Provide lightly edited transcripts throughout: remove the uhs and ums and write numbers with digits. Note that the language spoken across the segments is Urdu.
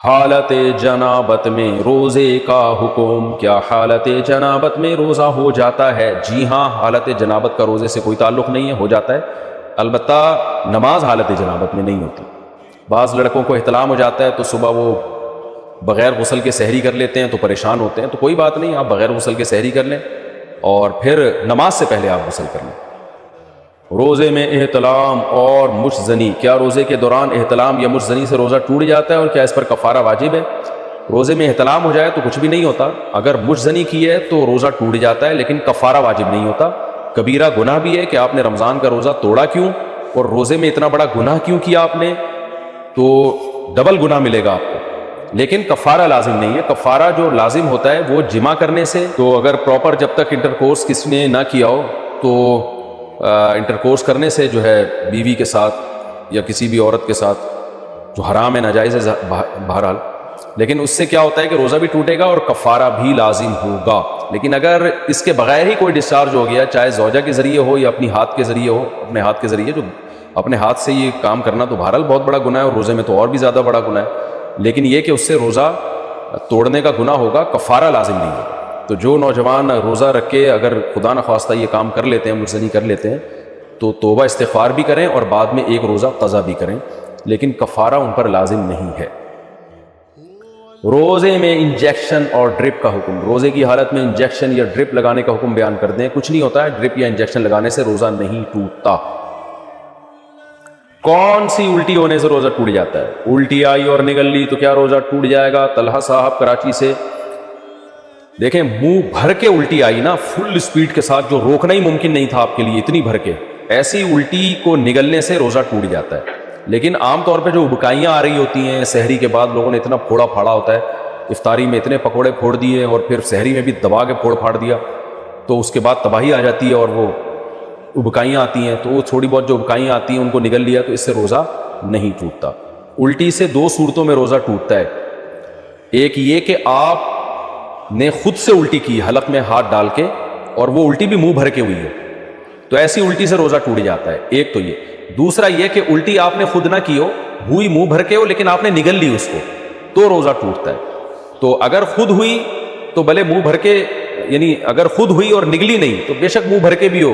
حالت جنابت میں روزے کا حکم، کیا حالت جنابت میں روزہ ہو جاتا ہے؟ جی ہاں، حالت جنابت کا روزے سے کوئی تعلق نہیں ہے، ہو جاتا ہے، البتہ نماز حالت جنابت میں نہیں ہوتی۔ بعض لڑکوں کو احتلام ہو جاتا ہے تو صبح وہ بغیر غسل کے سحری کر لیتے ہیں تو پریشان ہوتے ہیں، تو کوئی بات نہیں، آپ بغیر غسل کے سحری کر لیں اور پھر نماز سے پہلے آپ غسل کر لیں۔ روزے میں احتلام اور مشزنی، کیا روزے کے دوران احتلام یا مشزنی سے روزہ ٹوٹ جاتا ہے اور کیا اس پر کفارہ واجب ہے؟ روزے میں احتلام ہو جائے تو کچھ بھی نہیں ہوتا، اگر مشزنی کی ہے تو روزہ ٹوٹ جاتا ہے لیکن کفارہ واجب نہیں ہوتا۔ کبیرہ گناہ بھی ہے کہ آپ نے رمضان کا روزہ توڑا کیوں اور روزے میں اتنا بڑا گناہ کیوں کیا آپ نے، تو ڈبل گناہ ملے گا آپ کو، لیکن کفارہ لازم نہیں ہے۔ کفارہ جو لازم ہوتا ہے وہ جمع کرنے سے، تو اگر پراپر جب تک انٹرکورس کسی نے نہ کیا ہو تو انٹرکورس کرنے سے جو ہے بیوی کے ساتھ یا کسی بھی عورت کے ساتھ جو حرام ہے، ناجائز ہے بہرحال، لیکن اس سے کیا ہوتا ہے کہ روزہ بھی ٹوٹے گا اور کفارہ بھی لازم ہوگا۔ لیکن اگر اس کے بغیر ہی کوئی ڈسچارج ہو گیا، چاہے زوجہ کے ذریعے ہو یا اپنی ہاتھ کے ذریعے ہو، اپنے ہاتھ کے ذریعے، جو اپنے ہاتھ سے یہ کام کرنا تو بہرحال بہت بڑا گناہ ہے اور روزے میں تو اور بھی زیادہ بڑا گناہ ہے، لیکن یہ کہ اس سے روزہ توڑنے کا گناہ ہوگا، کفارہ لازم نہیں ہوگا۔ تو جو نوجوان روزہ رکھ کے اگر خدا نخواستہ یہ کام کر لیتے ہیں، مجزنی کر لیتے ہیں، تو توبہ استغفار بھی کریں اور بعد میں ایک روزہ قضا بھی کریں، لیکن کفارہ ان پر لازم نہیں ہے۔ روزے میں انجیکشن اور ڈرپ کا حکم، روزے کی حالت میں انجیکشن یا ڈرپ لگانے کا حکم بیان کر دیں۔ کچھ نہیں ہوتا ہے، ڈرپ یا انجیکشن لگانے سے روزہ نہیں ٹوٹتا۔ کون سی الٹی ہونے سے روزہ ٹوٹ جاتا ہے؟ الٹی آئی اور نگل لی تو کیا روزہ ٹوٹ جائے گا؟ طلحہ صاحب کراچی سے، دیکھیں منہ بھر کے الٹی آئی نا، فل سپیڈ کے ساتھ، جو روکنا ہی ممکن نہیں تھا آپ کے لیے، اتنی بھر کے، ایسی الٹی کو نگلنے سے روزہ ٹوٹ جاتا ہے۔ لیکن عام طور پہ جو ابکائیاں آ رہی ہوتی ہیں سحری کے بعد، لوگوں نے اتنا پھوڑا پھاڑا ہوتا ہے، افطاری میں اتنے پکوڑے پھوڑ دیے اور پھر سحری میں بھی دبا کے پھوڑ پھاڑ دیا، تو اس کے بعد تباہی آ جاتی ہے اور وہ ابکائیاں آتی ہیں، تو وہ تھوڑی بہت جو ابکائیاں آتی ہیں ان کو نگل لیا تو اس سے روزہ نہیں ٹوٹتا۔ الٹی سے دو صورتوں میں روزہ ٹوٹتا ہے، ایک یہ کہ آپ نے خود سے الٹی کی حلق میں ہاتھ ڈال کے اور وہ الٹی بھی منہ بھر کے ہوئی ہے، تو ایسی الٹی سے روزہ ٹوٹ جاتا ہے، ایک تو یہ۔ دوسرا یہ کہ الٹی آپ نے خود نہ کی ہو، ہوئی منہ بھر کے ہو لیکن آپ نے نگل لی اس کو، تو روزہ ٹوٹتا ہے۔ تو اگر خود ہوئی تو بھلے منہ بھر کے، یعنی اگر خود ہوئی اور نگلی نہیں تو بے شک منہ بھر کے بھی ہو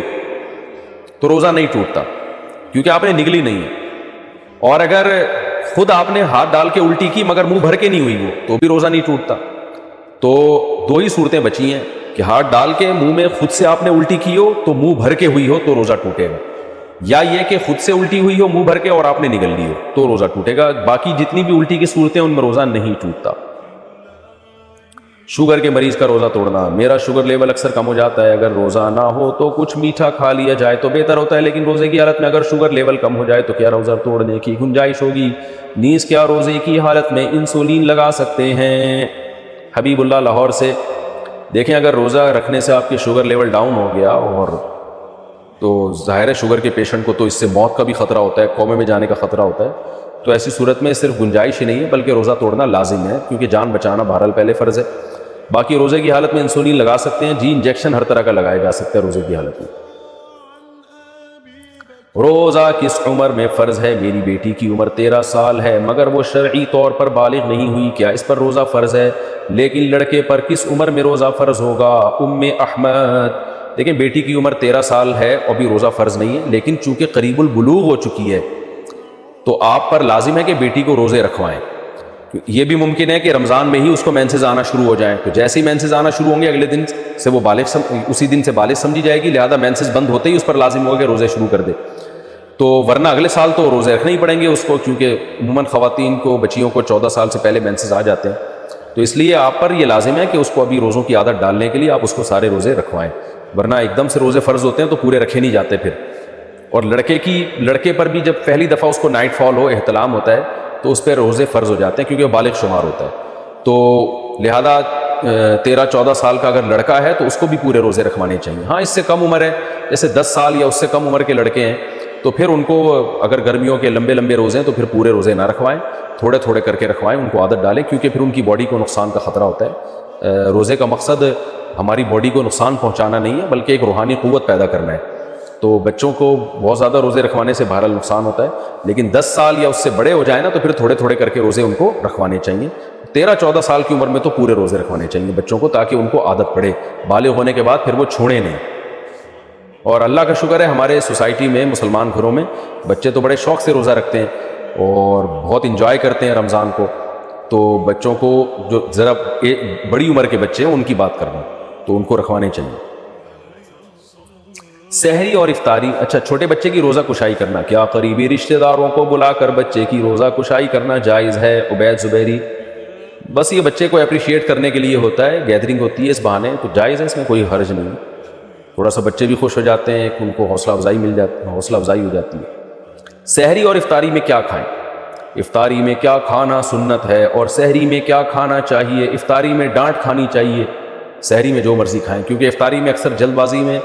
تو روزہ نہیں ٹوٹتا، کیونکہ آپ نے نگلی نہیں ہے۔ اور اگر خود آپ نے ہاتھ ڈال کے الٹی کی مگر منہ بھر کے نہیں ہوئی وہ، تو بھی روزہ نہیں ٹوٹتا۔ تو دو ہی صورتیں بچی ہیں کہ ہاتھ ڈال کے منہ میں خود سے آپ نے الٹی کی ہو تو منہ بھر کے ہوئی ہو تو روزہ ٹوٹے گا، یا یہ کہ خود سے الٹی ہوئی ہو منہ بھر کے اور آپ نے نگل لی ہو تو روزہ ٹوٹے گا۔ باقی جتنی بھی الٹی کی صورتیں ان میں روزہ نہیں ٹوٹتا۔ شوگر کے مریض کا روزہ توڑنا، میرا شوگر لیول اکثر کم ہو جاتا ہے، اگر روزہ نہ ہو تو کچھ میٹھا کھا لیا جائے تو بہتر ہوتا ہے، لیکن روزے کی حالت میں اگر شوگر لیول کم ہو جائے تو کیا روزہ توڑنے کی گنجائش ہوگی؟ نیز کیا روزے کی حالت میں انسولین لگا سکتے ہیں؟ حبیب اللہ لاہور سے، دیکھیں اگر روزہ رکھنے سے آپ کی شوگر لیول ڈاؤن ہو گیا اور تو ظاہر ہے شوگر کے پیشنٹ کو تو اس سے موت کا بھی خطرہ ہوتا ہے، کومے میں جانے کا خطرہ ہوتا ہے، تو ایسی صورت میں صرف گنجائش ہی نہیں ہے بلکہ روزہ توڑنا لازم ہے، کیونکہ جان بچانا بہرحال پہلے فرض ہے۔ باقی روزے کی حالت میں انسولین لگا سکتے ہیں، جی انجیکشن ہر طرح کا لگایا جا سکتا ہے روزے کی حالت میں۔ روزہ کس عمر میں فرض ہے؟ میری بیٹی کی عمر 13 سال ہے مگر وہ شرعی طور پر بالغ نہیں ہوئی، کیا اس پر روزہ فرض ہے؟ لیکن لڑکے پر کس عمر میں روزہ فرض ہوگا؟ ام احمد، دیکھیں بیٹی کی عمر 13 سال ہے اور بھی روزہ فرض نہیں ہے، لیکن چونکہ قریب البلوغ ہو چکی ہے تو آپ پر لازم ہے کہ بیٹی کو روزے رکھوائیں۔ یہ بھی ممکن ہے کہ رمضان میں ہی اس کو مینسز آنا شروع ہو جائیں، تو جیسے ہی مینسز آنا شروع ہوں گے اگلے دن سے وہ اسی دن سے بالغ سمجھی جائے گی، لہذا مینسز بند ہوتے ہی اس پر لازم ہوگا کہ روزے شروع کر دے، تو ورنہ اگلے سال تو روزے رکھنے ہی پڑیں گے اس کو، کیونکہ عموماً خواتین کو، بچیوں کو 14 سال سے پہلے مینسز آ جاتے ہیں، تو اس لیے آپ پر یہ لازم ہے کہ اس کو ابھی روزوں کی عادت ڈالنے کے لیے آپ اس کو سارے روزے رکھوائیں، ورنہ ایک دم سے روزے فرض ہوتے ہیں تو پورے رکھے نہیں جاتے پھر۔ اور لڑکے پر بھی جب پہلی دفعہ اس کو نائٹ فال ہو، احتلام ہوتا ہے، تو اس پہ روزے فرض ہو جاتے ہیں کیونکہ وہ بالغ شمار ہوتا ہے، تو لہذا 13-14 سال کا اگر لڑکا ہے تو اس کو بھی پورے روزے رکھوانے چاہیے۔ ہاں اس سے کم عمر ہے، جیسے 10 سال یا اس سے کم عمر کے لڑکے ہیں تو پھر ان کو اگر گرمیوں کے لمبے لمبے روزے ہیں تو پھر پورے روزے نہ رکھوائیں، تھوڑے تھوڑے کر کے رکھوائیں، ان کو عادت ڈالیں، کیونکہ پھر ان کی باڈی کو نقصان کا خطرہ ہوتا ہے۔ روزے کا مقصد ہماری باڈی کو نقصان پہنچانا نہیں ہے بلکہ ایک روحانی قوت پیدا کرنا ہے، تو بچوں کو بہت زیادہ روزے رکھوانے سے بہرحال نقصان ہوتا ہے، لیکن 10 سال یا اس سے بڑے ہو جائیں نا تو پھر تھوڑے تھوڑے کر کے روزے ان کو رکھوانے چاہیے۔ 13-14 سال کی عمر میں تو پورے روزے رکھوانے چاہیے بچوں کو، تاکہ ان کو عادت پڑے، بالغ ہونے کے بعد پھر وہ چھوڑیں نہیں۔ اور اللہ کا شکر ہے ہمارے سوسائٹی میں، مسلمان گھروں میں بچے تو بڑے شوق سے روزہ رکھتے ہیں اور بہت انجوائے کرتے ہیں رمضان کو۔ تو بچوں کو، جو ذرا بڑی عمر کے بچے ہیں ان کی بات کر رہا ہوں، تو ان کو رکھوانے چاہیے۔ سحری اور افطاری، اچھا چھوٹے بچے کی روزہ کشائی کرنا، کیا قریبی رشتہ داروں کو بلا کر بچے کی روزہ کشائی کرنا جائز ہے؟ عبید زبیری، بس یہ بچے کو اپریشیٹ کرنے کے لیے ہوتا ہے، گیدرنگ ہوتی ہے اس بہانے، تو جائز ہے، اس میں کوئی حرج نہیں ہے۔ تھوڑا سا بچے بھی خوش ہو جاتے ہیں کہ ان کو حوصلہ افزائی ہو جاتی ہے۔ سحری اور افطاری میں کیا کھائیں؟ افطاری میں کیا کھانا سنت ہے اور سحری میں کیا کھانا چاہیے؟ افطاری میں ڈانٹ کھانی چاہیے، سحری میں جو مرضی کھائیں، کیونکہ افطاری میں اکثر جلد بازی میں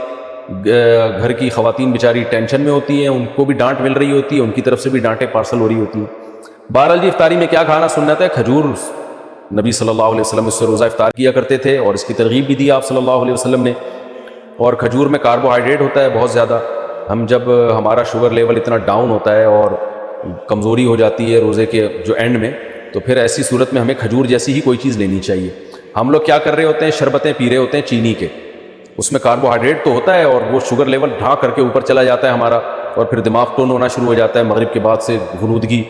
گھر کی خواتین بیچاری ٹینشن میں ہوتی ہیں، ان کو بھی ڈانٹ مل رہی ہوتی ہے، ان کی طرف سے بھی ڈانٹیں پارسل ہو رہی ہوتی ہیں۔ بہرحال جی افطاری میں کیا کھانا سنت ہے؟ کھجور، نبی صلی اللہ علیہ وسلم اس سے روزہ افطار کیا کرتے تھے اور اس کی ترغیب بھی دی آپ صلی اللہ علیہ وسلم نے۔ اور کھجور میں کاربوہائیڈریٹ ہوتا ہے بہت زیادہ، ہم جب ہمارا شوگر لیول اتنا ڈاؤن ہوتا ہے اور کمزوری ہو جاتی ہے روزے کے جو اینڈ میں، تو پھر ایسی صورت میں ہمیں کھجور جیسی ہی کوئی چیز لینی چاہیے۔ ہم لوگ کیا کر رہے ہوتے ہیں؟ شربتیں پی رہے ہوتے ہیں چینی کے، اس میں کاربوہائیڈریٹ تو ہوتا ہے اور وہ شوگر لیول ڈھا کر کے اوپر چلا جاتا ہے ہمارا، اور پھر دماغ ٹون ہونا شروع ہو جاتا ہے، مغرب کے بعد سے غنودگی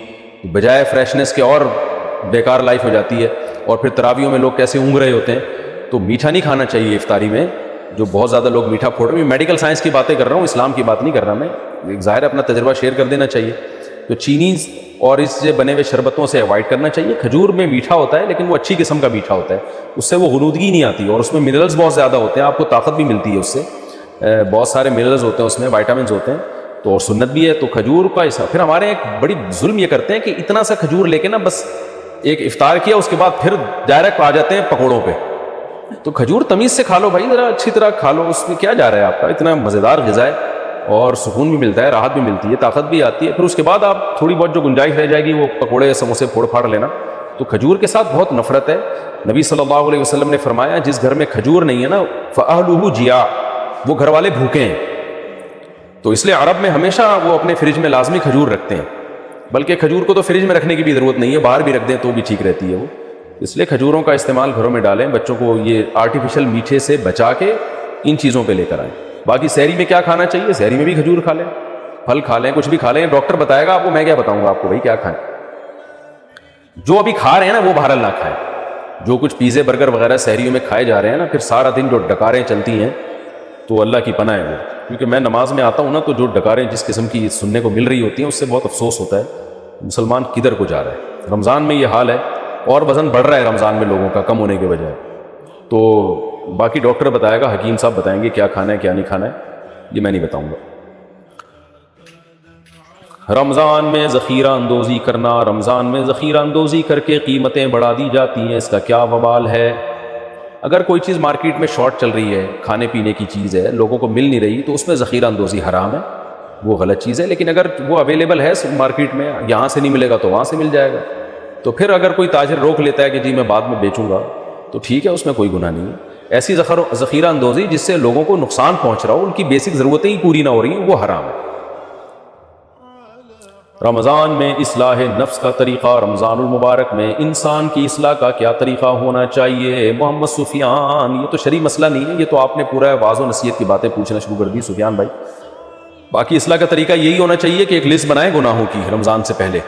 بجائے فریشنس کے اور بیکار لائف ہو جاتی ہے، اور پھر تراویحوں میں لوگ کیسے اونگ رہے ہوتے ہیں۔ تو میٹھا نہیں کھانا چاہیے افطاری میں، جو بہت زیادہ لوگ میٹھا پھوڑ رہے ہیں۔ میڈیکل سائنس کی باتیں کر رہا ہوں، اسلام کی بات نہیں کر رہا میں، ایک ظاہر اپنا تجربہ شیئر کر دینا چاہیے۔ تو چینی اور اس سے بنے ہوئے شربتوں سے اوائڈ کرنا چاہیے۔ کھجور میں میٹھا ہوتا ہے لیکن وہ اچھی قسم کا میٹھا ہوتا ہے، اس سے وہ غنودگی نہیں آتی اور اس میں منرلز بہت زیادہ ہوتے ہیں، آپ کو طاقت بھی ملتی ہے اس سے، بہت سارے منرلز ہوتے ہیں اس میں، وائٹامنز ہوتے ہیں، تو اور سنت بھی ہے۔ تو کھجور کا ایسا، پھر ہمارے ایک بڑی ظلم یہ کرتے ہیں کہ اتنا سا کھجور لے کے نا بس ایک افطار کیا، اس کے بعد پھر ڈائریکٹ آ جاتے ہیں پکوڑوں پہ۔ تو کھجور تمیز سے کھا لو بھائی، ذرا اچھی طرح کھا لو، اس میں کیا جا رہا ہے آپ کا، اتنا مزیدار غذا ہے اور سکون بھی ملتا ہے، راحت بھی ملتی ہے، طاقت بھی آتی ہے۔ پھر اس کے بعد آپ تھوڑی بہت جو گنجائش رہ جائے گی وہ پکوڑے سموسے پھوڑ پھاڑ لینا۔ تو کھجور کے ساتھ بہت نفرت ہے۔ نبی صلی اللہ علیہ وسلم نے فرمایا جس گھر میں کھجور نہیں ہے نا فَأَهْلُهُ جِيَاعٌ، وہ گھر والے بھوکے ہیں۔ تو اس لیے عرب میں ہمیشہ وہ اپنے فریج میں لازمی کھجور رکھتے ہیں، بلکہ کھجور کو تو فریج میں رکھنے کی بھی ضرورت نہیں ہے، باہر بھی رکھ دیں تو بھی ٹھیک رہتی ہے وہ۔ اس لیے کھجوروں کا استعمال گھروں میں ڈالیں، بچوں کو یہ آرٹیفیشل میٹھے سے بچا کے ان چیزوں پہ لے کر آئیں۔ باقی سحری میں کیا کھانا چاہیے؟ سحری میں بھی کھجور کھا لیں، پھل کھا لیں، کچھ بھی کھا لیں، ڈاکٹر بتائے گا آپ کو، میں کیا بتاؤں گا آپ کو بھائی کیا کھائیں۔ جو ابھی کھا رہے ہیں نا وہ بہرحال نہ کھائیں، جو کچھ پیزے برگر وغیرہ سحریوں میں کھائے جا رہے ہیں نا، پھر سارا دن جو ڈکاریں چلتی ہیں تو اللہ کی پناہ ہے وہ، کیونکہ میں نماز میں آتا ہوں نا تو جو ڈکاریں جس قسم کی سننے کو مل رہی ہوتی ہیں اس سے بہت افسوس ہوتا ہے، مسلمان کدھر کو جا رہا ہے۔ رمضان میں یہ حال ہے اور وزن بڑھ رہا ہے رمضان میں لوگوں کا کم ہونے کے بجائے۔ تو باقی ڈاکٹر بتائے گا، حکیم صاحب بتائیں گے کیا کھانا ہے کیا نہیں کھانا ہے، یہ میں نہیں بتاؤں گا۔ رمضان میں ذخیرہ اندوزی کرنا، رمضان میں ذخیرہ اندوزی کر کے قیمتیں بڑھا دی جاتی ہیں، اس کا کیا وبال ہے؟ اگر کوئی چیز مارکیٹ میں شارٹ چل رہی ہے، کھانے پینے کی چیز ہے، لوگوں کو مل نہیں رہی، تو اس میں ذخیرہ اندوزی حرام ہے، وہ غلط چیز ہے۔ لیکن اگر وہ اویلیبل ہے مارکیٹ میں، یہاں سے نہیں ملے گا تو وہاں سے مل جائے گا، تو پھر اگر کوئی تاجر روک لیتا ہے کہ جی میں بعد میں بیچوں گا تو ٹھیک ہے، اس میں کوئی گناہ نہیں ہے۔ ایسی ذخیرہ اندوزی جس سے لوگوں کو نقصان پہنچ رہا ہو، ان کی بیسک ضرورتیں ہی پوری نہ ہو رہی ہیں، وہ حرام ہے۔ رمضان میں اصلاح نفس کا طریقہ، رمضان المبارک میں انسان کی اصلاح کا کیا طریقہ ہونا چاہیے؟ محمد سفیان، یہ تو شرعی مسئلہ نہیں ہے، یہ تو آپ نے پورا واعظ و نصیحت کی باتیں پوچھنا شروع کر دی سفیان بھائی۔ باقی اصلاح کا طریقہ یہی ہونا چاہیے کہ ایک لسٹ بنائیں گناہوں کی رمضان سے پہلے،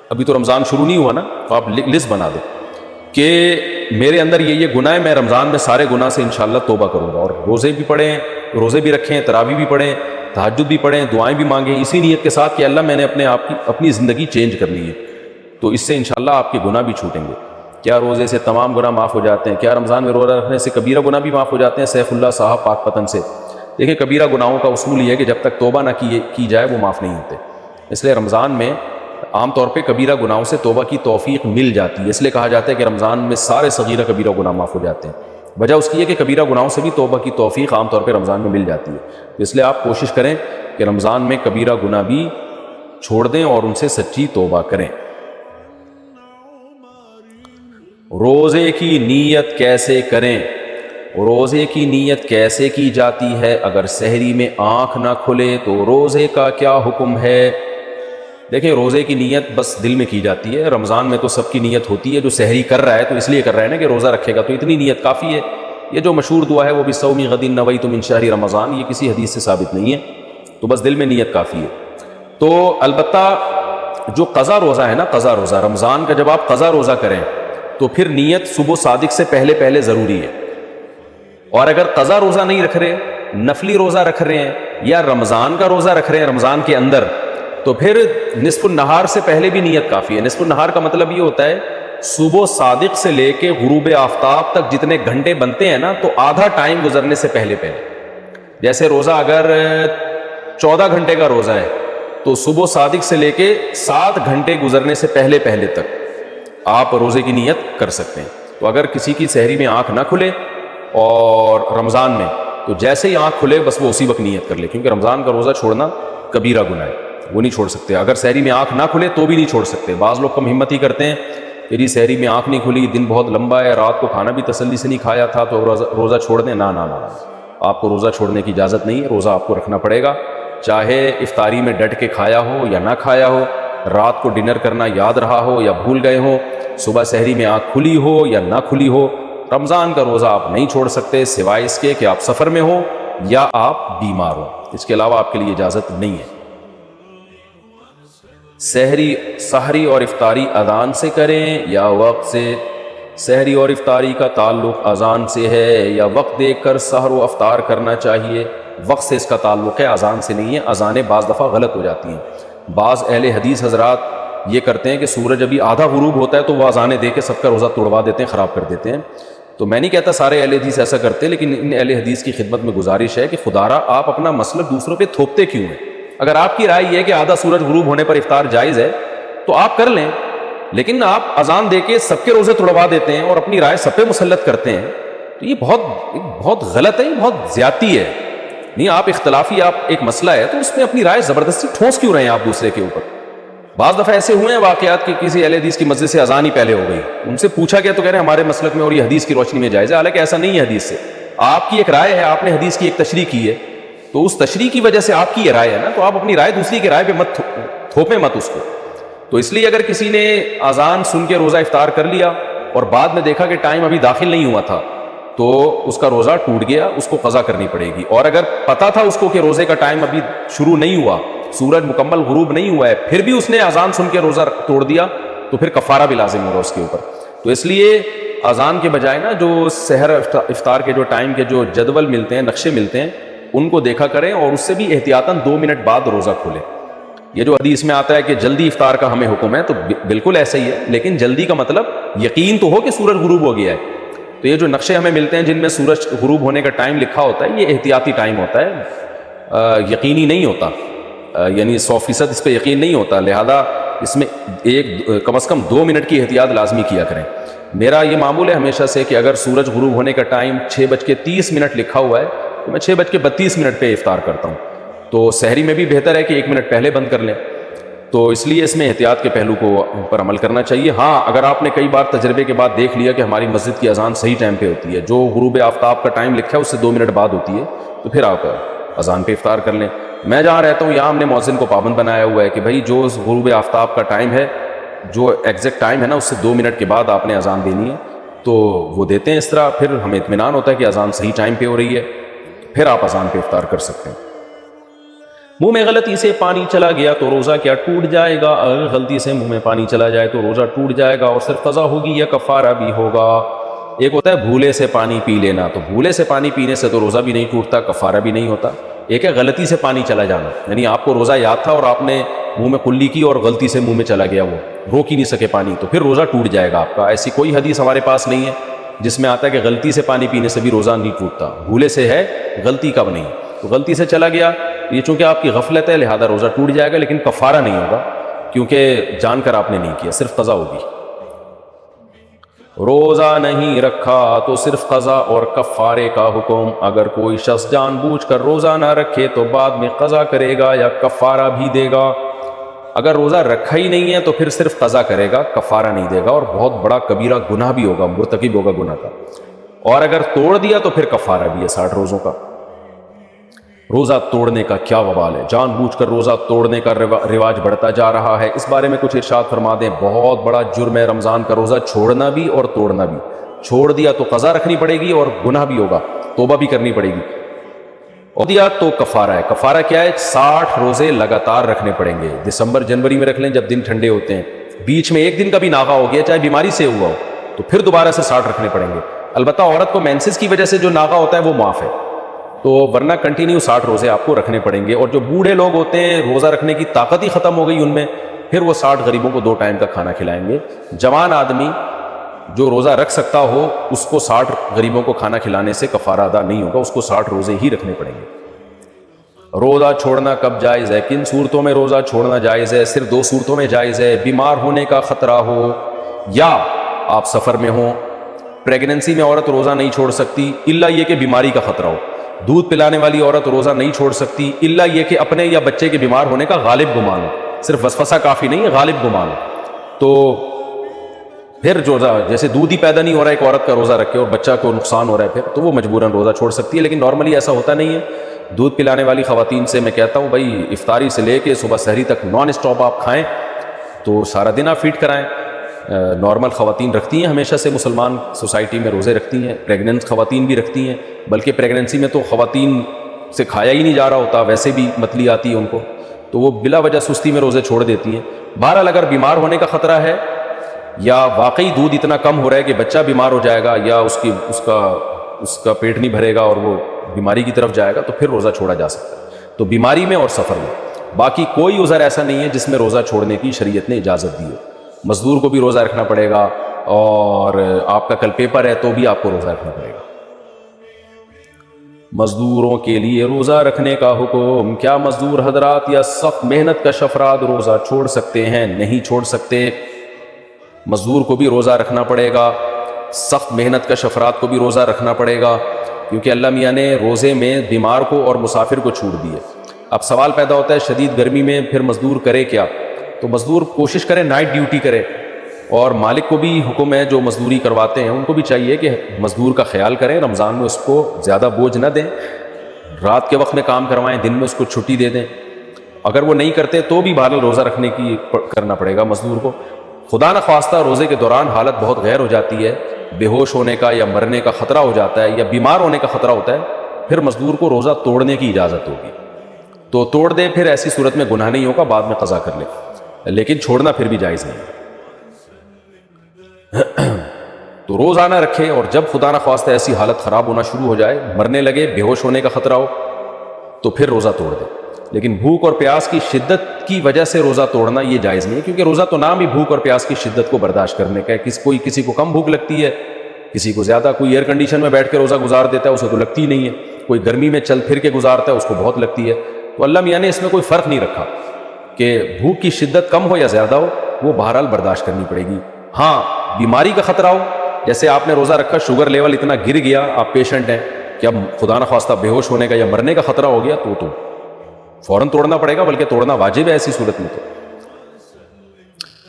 ابھی تو رمضان شروع نہیں ہوا نا، تو آپ لسٹ بنا دیں کہ میرے اندر یہ گناہ ہے، میں رمضان میں سارے گناہ سے انشاءاللہ توبہ کروں گا، اور روزے بھی پڑھیں، روزے بھی رکھیں، تراویح بھی پڑھیں، تہجد بھی پڑھیں، دعائیں بھی مانگیں، اسی نیت کے ساتھ کہ اللہ میں نے اپنی زندگی چینج کرنی ہے، تو اس سے انشاءاللہ آپ کے گناہ بھی چھوٹیں گے۔ کیا روزے سے تمام گناہ معاف ہو جاتے ہیں؟ کیا رمضان میں روزہ رکھنے سے کبیرہ گناہ بھی معاف ہو جاتے ہیں؟ سیف اللہ صاحب پاک پتن سے۔ دیکھیں کبیرہ گناہوں کا اصول یہ ہے کہ جب تک توبہ نہ کی جائے وہ معاف نہیں ہوتے، اس لیے رمضان میں عام طور پہ کبیرہ گناہوں سے توبہ کی توفیق مل جاتی ہے، اس لیے کہا جاتا ہے کہ رمضان میں سارے صغیرہ کبیرہ گناہ معاف ہو جاتے ہیں۔ وجہ اس کی ہے کہ کبیرہ گناہوں سے بھی توبہ کی توفیق عام طور پہ رمضان میں مل جاتی ہے، اس لیے آپ کوشش کریں کہ رمضان میں کبیرہ گناہ بھی چھوڑ دیں اور ان سے سچی توبہ کریں۔ روزے کی نیت کیسے کریں؟ روزے کی نیت کیسے کی جاتی ہے؟ اگر سحری میں آنکھ نہ کھلے تو روزے کا کیا حکم ہے؟ دیکھیں روزے کی نیت بس دل میں کی جاتی ہے. رمضان میں تو سب کی نیت ہوتی ہے. جو سحری کر رہا ہے تو اس لیے کر رہا ہے نا کہ روزہ رکھے گا, تو اتنی نیت کافی ہے. یہ جو مشہور دعا ہے وہ بھی صومی غد نویت من شہر رمضان, یہ کسی حدیث سے ثابت نہیں ہے, تو بس دل میں نیت کافی ہے. تو البتہ جو قضا روزہ ہے نا, قضا روزہ رمضان کا جب آپ قضا روزہ کریں تو پھر نیت صبح صادق سے پہلے ضروری ہے. اور اگر قضا روزہ نہیں رکھ رہے, نفلی روزہ رکھ رہے ہیں یا رمضان کا روزہ رکھ رہے ہیں رمضان کے اندر, تو پھر نصف النہار سے پہلے بھی نیت کافی ہے. نصف النہار کا مطلب یہ ہوتا ہے صبح صادق سے لے کے غروب آفتاب تک جتنے گھنٹے بنتے ہیں نا, تو آدھا ٹائم گزرنے سے پہلے. جیسے روزہ اگر 14 گھنٹے کا روزہ ہے تو صبح صادق سے لے کے 7 گھنٹے گزرنے سے پہلے تک آپ روزے کی نیت کر سکتے ہیں. تو اگر کسی کی سحری میں آنکھ نہ کھلے اور رمضان میں, تو جیسے ہی آنکھ کھلے بس وہ اسی وقت نیت کر لے, کیونکہ رمضان کا روزہ چھوڑنا کبیرہ گناہ ہے, وہ نہیں چھوڑ سکتے. اگر سحری میں آنکھ نہ کھلے تو بھی نہیں چھوڑ سکتے. بعض لوگ کم ہمت ہی کرتے ہیں کہ جی سحری میں آنکھ نہیں کھلی, دن بہت لمبا ہے, رات کو کھانا بھی تسلی سے نہیں کھایا تھا تو روزہ چھوڑ دیں. نہ, آپ کو روزہ چھوڑنے کی اجازت نہیں ہے. روزہ آپ کو رکھنا پڑے گا, چاہے افطاری میں ڈٹ کے کھایا ہو یا نہ کھایا ہو, رات کو ڈنر کرنا یاد رہا ہو یا بھول گئے ہو, صبح سحری میں آنکھ کھلی ہو یا نہ کھلی ہو, رمضان کا روزہ آپ نہیں چھوڑ سکتے سوائے اس کے کہ آپ سفر میں ہو یا آپ بیمار ہو. اس کے علاوہ آپ کے لیے اجازت نہیں ہے. سحری اور افطاری اذان سے کریں یا وقت سے؟ سحری اور افطاری کا تعلق اذان سے ہے یا وقت دیکھ کر سحر و افطار کرنا چاہیے؟ وقت سے اس کا تعلق ہے, اذان سے نہیں ہے. اذانیں بعض دفعہ غلط ہو جاتی ہیں. بعض اہل حدیث حضرات یہ کرتے ہیں کہ سورج ابھی آدھا غروب ہوتا ہے تو وہ اذانیں دے کے سب کا روزہ توڑوا دیتے ہیں, خراب کر دیتے ہیں. تو میں نہیں کہتا سارے اہل حدیث ایسا کرتے, لیکن ان اہل حدیث کی خدمت میں گزارش ہے کہ خدارا آپ اپنا مسلک دوسروں پہ تھوپتے کیوں ہیں؟ اگر آپ کی رائے یہ ہے کہ آدھا سورج غروب ہونے پر افطار جائز ہے تو آپ کر لیں, لیکن آپ اذان دے کے سب کے روزے توڑوا دیتے ہیں اور اپنی رائے سب پہ مسلط کرتے ہیں, تو یہ بہت غلط ہے, یہ بہت زیادتی ہے. نہیں, آپ اختلافی آپ ایک مسئلہ ہے تو اس میں اپنی رائے زبردستی ٹھونس کیوں رہے ہیں آپ دوسرے کے اوپر؟ بعض دفعہ ایسے ہوئے ہیں واقعات کہ کسی اہل حدیث کی مسجد سے اذان ہی پہلے ہو گئی, ان سے پوچھا گیا تو کہہ رہے ہیں ہمارے مسلک میں اور یہ حدیث کی روشنی میں جائز ہے, حالانکہ ایسا نہیں ہے. حدیث سے آپ کی ایک رائے ہے, آپ نے حدیث کی ایک تشریح کی ہے, تو اس تشریح کی وجہ سے آپ کی یہ رائے ہے نا, تو آپ اپنی رائے دوسری کی رائے پہ مت تھوپیں مت اس کو. تو اس لیے اگر کسی نے اذان سن کے روزہ افطار کر لیا اور بعد میں دیکھا کہ ٹائم ابھی داخل نہیں ہوا تھا تو اس کا روزہ ٹوٹ گیا, اس کو قضا کرنی پڑے گی. اور اگر پتا تھا اس کو کہ روزے کا ٹائم ابھی شروع نہیں ہوا, سورج مکمل غروب نہیں ہوا ہے, پھر بھی اس نے اذان سن کے روزہ توڑ دیا, تو پھر کفارہ بھی لازم ہوگا اس کے اوپر. تو اس لیے اذان کے بجائے نا جو سحر افطار کے جو ٹائم کے جو جدول ملتے ہیں, نقشے ملتے ہیں, ان کو دیکھا کریں اور اس سے بھی احتیاطاً 2 منٹ بعد روزہ کھولیں. یہ جو حدیث میں آتا ہے کہ جلدی افطار کا ہمیں حکم ہے, تو بالکل ایسا ہی ہے, لیکن جلدی کا مطلب یقین تو ہو کہ سورج غروب ہو گیا ہے. تو یہ جو نقشے ہمیں ملتے ہیں جن میں سورج غروب ہونے کا ٹائم لکھا ہوتا ہے, یہ احتیاطی ٹائم ہوتا ہے, یقینی نہیں ہوتا, یعنی 100% اس پہ یقین نہیں ہوتا. لہذا اس میں کم از کم 2 منٹ کی احتیاط لازمی کیا کریں. میرا یہ معمول ہے ہمیشہ سے کہ اگر سورج غروب ہونے کا ٹائم 6:30 لکھا ہوا ہے تو میں 6:32 پہ افطار کرتا ہوں. تو سحری میں بھی بہتر ہے کہ 1 منٹ پہلے بند کر لیں. تو اس لیے اس میں احتیاط کے پہلو کو پر عمل کرنا چاہیے. ہاں, اگر آپ نے کئی بار تجربے کے بعد دیکھ لیا کہ ہماری مسجد کی اذان صحیح ٹائم پہ ہوتی ہے, جو غروب آفتاب کا ٹائم لکھا ہے اس سے 2 منٹ بعد ہوتی ہے, تو پھر آپ اذان پہ افطار کر لیں. میں جہاں رہتا ہوں یہاں ہم نے مؤذن کو پابند بنایا ہوا ہے کہ بھائی جو غروب آفتاب کا ٹائم ہے, جو ایگزیکٹ ٹائم ہے نا, اس سے 2 منٹ کے بعد آپ نے اذان دینی ہے. تو وہ دیتے ہیں اس طرح, پھر ہمیں اطمینان ہوتا ہے کہ اذان صحیح ٹائم پہ ہو رہی ہے, پھر آپ اذان پہ افطار کر سکتے ہیں. منہ میں غلطی سے پانی چلا گیا تو روزہ کیا ٹوٹ جائے گا؟ اگر غلطی سے منہ میں پانی چلا جائے تو روزہ ٹوٹ جائے گا اور صرف قضا ہوگی یا کفارہ بھی ہوگا؟ ایک ہوتا ہے بھولے سے پانی پی لینا, تو بھولے سے پانی پینے سے تو روزہ بھی نہیں ٹوٹتا, کفارہ بھی نہیں ہوتا. ایک ہے غلطی سے پانی چلا جانا, یعنی آپ کو روزہ یاد تھا اور آپ نے منہ میں کلی کی اور غلطی سے منہ میں چلا گیا, وہ روک ہی نہیں سکے پانی, تو پھر روزہ ٹوٹ جائے گا آپ کا. ایسی کوئی حدیث ہمارے پاس نہیں ہے جس میں آتا ہے کہ غلطی سے پانی پینے سے بھی روزہ نہیں ٹوٹتا. بھولے سے ہے, غلطی کا نہیں. تو غلطی سے چلا گیا, یہ چونکہ آپ کی غفلت ہے لہذا روزہ ٹوٹ جائے گا, لیکن کفارہ نہیں ہوگا کیونکہ جان کر آپ نے نہیں کیا, صرف قضا ہوگی. روزہ نہیں رکھا تو صرف قضا اور کفارے کا حکم. اگر کوئی شخص جان بوجھ کر روزہ نہ رکھے تو بعد میں قضا کرے گا یا کفارہ بھی دے گا؟ اگر روزہ رکھا ہی نہیں ہے تو پھر صرف قضا کرے گا, کفارہ نہیں دے گا, اور بہت بڑا کبیرہ گناہ بھی ہوگا, مرتکب ہوگا گناہ کا. اور اگر توڑ دیا تو پھر کفارہ بھی ہے 60 روزوں کا۔ روزہ توڑنے کا کیا وبال ہے، جان بوجھ کر روزہ توڑنے کا رواج بڑھتا جا رہا ہے، اس بارے میں کچھ ارشاد فرما دیں۔ بہت بڑا جرم ہے رمضان کا روزہ چھوڑنا بھی اور توڑنا بھی۔ چھوڑ دیا تو قضا رکھنی پڑے گی اور گناہ بھی ہوگا، توبہ بھی کرنی پڑے گی، اور دیا تو کفارہ ہے۔ کفارہ کیا ہے؟ 60 روزے لگاتار رکھنے پڑیں گے۔ دسمبر جنوری میں رکھ لیں جب دن ٹھنڈے ہوتے ہیں، بیچ میں ایک دن کا بھی ناغہ ہو گیا چاہے بیماری سے ہوا ہو تو پھر دوبارہ سے 60 رکھنے پڑیں گے۔ البتہ عورت کو مینسز کی وجہ سے جو ناغہ ہوتا ہے وہ معاف ہے، تو ورنہ کنٹینیو 60 روزے آپ کو رکھنے پڑیں گے۔ اور جو بوڑھے لوگ ہوتے ہیں روزہ رکھنے کی طاقت ہی ختم ہو گئی ان میں، پھر وہ 60 غریبوں کو 2 ٹائم کا کھانا کھلائیں گے۔ جوان آدمی جو روزہ رکھ سکتا ہو اس کو 60 غریبوں کو کھانا کھلانے سے کفارہ ادا نہیں ہوگا، اس کو 60 روزے ہی رکھنے پڑیں گے۔ روزہ چھوڑنا کب جائز ہے؟ کن صورتوں میں روزہ چھوڑنا جائز ہے؟ صرف 2 صورتوں میں جائز ہے۔ بیمار ہونے کا خطرہ ہو یا آپ سفر میں ہوں۔ پریگننسی میں عورت روزہ نہیں چھوڑ سکتی الا یہ کہ بیماری کا خطرہ ہو۔ دودھ پلانے والی عورت روزہ نہیں چھوڑ سکتی الا یہ کہ اپنے یا بچے کے بیمار ہونے کا غالب گمان ہو، صرف وسوسہ کافی نہیں ہے، غالب گمان ہو۔ تو پھر روزہ جیسے دودھ ہی پیدا نہیں ہو رہا ہے ایک عورت کا روزہ رکھے اور بچہ کو نقصان ہو رہا ہے پھر تو وہ مجبوراً روزہ چھوڑ سکتی ہے، لیکن نارملی ایسا ہوتا نہیں ہے۔ دودھ پلانے والی خواتین سے میں کہتا ہوں بھائی افطاری سے لے کے صبح سحری تک نان اسٹاپ آپ کھائیں تو سارا دن آپ فیڈ کرائیں۔ نارمل خواتین رکھتی ہیں ہمیشہ سے، مسلمان سوسائٹی میں روزے رکھتی ہیں، پریگننٹ خواتین بھی رکھتی ہیں، بلکہ پریگننسی میں تو خواتین سے کھایا ہی نہیں جا رہا ہوتا، ویسے بھی متلی آتی ہے ان کو، تو وہ بلا وجہ سستی میں روزے چھوڑ دیتی ہیں۔ بہرحال اگر بیمار ہونے کا خطرہ ہے یا واقعی دودھ اتنا کم ہو رہا ہے کہ بچہ بیمار ہو جائے گا یا اس کا پیٹ نہیں بھرے گا اور وہ بیماری کی طرف جائے گا تو پھر روزہ چھوڑا جا سکتا ہے، تو بیماری میں اور سفر میں۔ باقی کوئی عذر ایسا نہیں ہے جس میں روزہ چھوڑنے کی شریعت نے اجازت دی ہو۔ مزدور کو بھی روزہ رکھنا پڑے گا، اور آپ کا کل پیپر ہے تو بھی آپ کو روزہ رکھنا پڑے گا۔ مزدوروں کے لیے روزہ رکھنے کا حکم، کیا مزدور حضرات یا سخت محنت کش افراد روزہ چھوڑ سکتے ہیں؟ نہیں چھوڑ سکتے۔ مزدور کو بھی روزہ رکھنا پڑے گا، سخت محنت کش افراد کو بھی روزہ رکھنا پڑے گا، کیونکہ اللہ میاں نے روزے میں بیمار کو اور مسافر کو چھوٹ دی ہے۔ اب سوال پیدا ہوتا ہے شدید گرمی میں پھر مزدور کرے کیا؟ تو مزدور کوشش کرے نائٹ ڈیوٹی کرے، اور مالک کو بھی حکم ہے جو مزدوری کرواتے ہیں ان کو بھی چاہیے کہ مزدور کا خیال کریں، رمضان میں اس کو زیادہ بوجھ نہ دیں، رات کے وقت میں کام کروائیں، دن میں اس کو چھٹی دے دیں۔ اگر وہ نہیں کرتے تو بھی بہرحال روزہ رکھنے کی کرنا پڑے گا مزدور کو۔ خدا نہ خواستہ روزے کے دوران حالت بہت غیر ہو جاتی ہے، بے ہوش ہونے کا یا مرنے کا خطرہ ہو جاتا ہے یا بیمار ہونے کا خطرہ ہوتا ہے، پھر مزدور کو روزہ توڑنے کی اجازت ہوگی، تو توڑ دے، پھر ایسی صورت میں گناہ نہیں ہوگا، بعد میں قضا کر لے، لیکن چھوڑنا پھر بھی جائز نہیں۔ تو روزانہ رکھے، اور جب خدا نہ خواستہ ایسی حالت خراب ہونا شروع ہو جائے، مرنے لگے، بے ہوش ہونے کا خطرہ ہو، تو پھر روزہ توڑ دے۔ لیکن بھوک اور پیاس کی شدت کی وجہ سے روزہ توڑنا یہ جائز نہیں ہے، کیونکہ روزہ تو نام ہی بھوک اور پیاس کی شدت کو برداشت کرنے کا ہے۔ کسی کو کم بھوک لگتی ہے، کسی کو زیادہ، کوئی ایئر کنڈیشن میں بیٹھ کے روزہ گزار دیتا ہے اسے تو لگتی نہیں ہے، کوئی گرمی میں چل پھر کے گزارتا ہے اس کو بہت لگتی ہے۔ تو اللہ میاں نے اس میں کوئی فرق نہیں رکھا کہ بھوک کی شدت کم ہو یا زیادہ ہو، وہ بہرحال برداشت کرنی پڑے گی۔ ہاں بیماری کا خطرہ ہو، جیسے آپ نے روزہ رکھا، شوگر لیول اتنا گر گیا، آپ پیشنٹ ہیں کہ اب خدا نہ خواستہ بے ہوش ہونے کا یا مرنے کا خطرہ ہو گیا، تو فوراً توڑنا پڑے گا، بلکہ توڑنا واجب ہے ایسی صورت میں۔ تو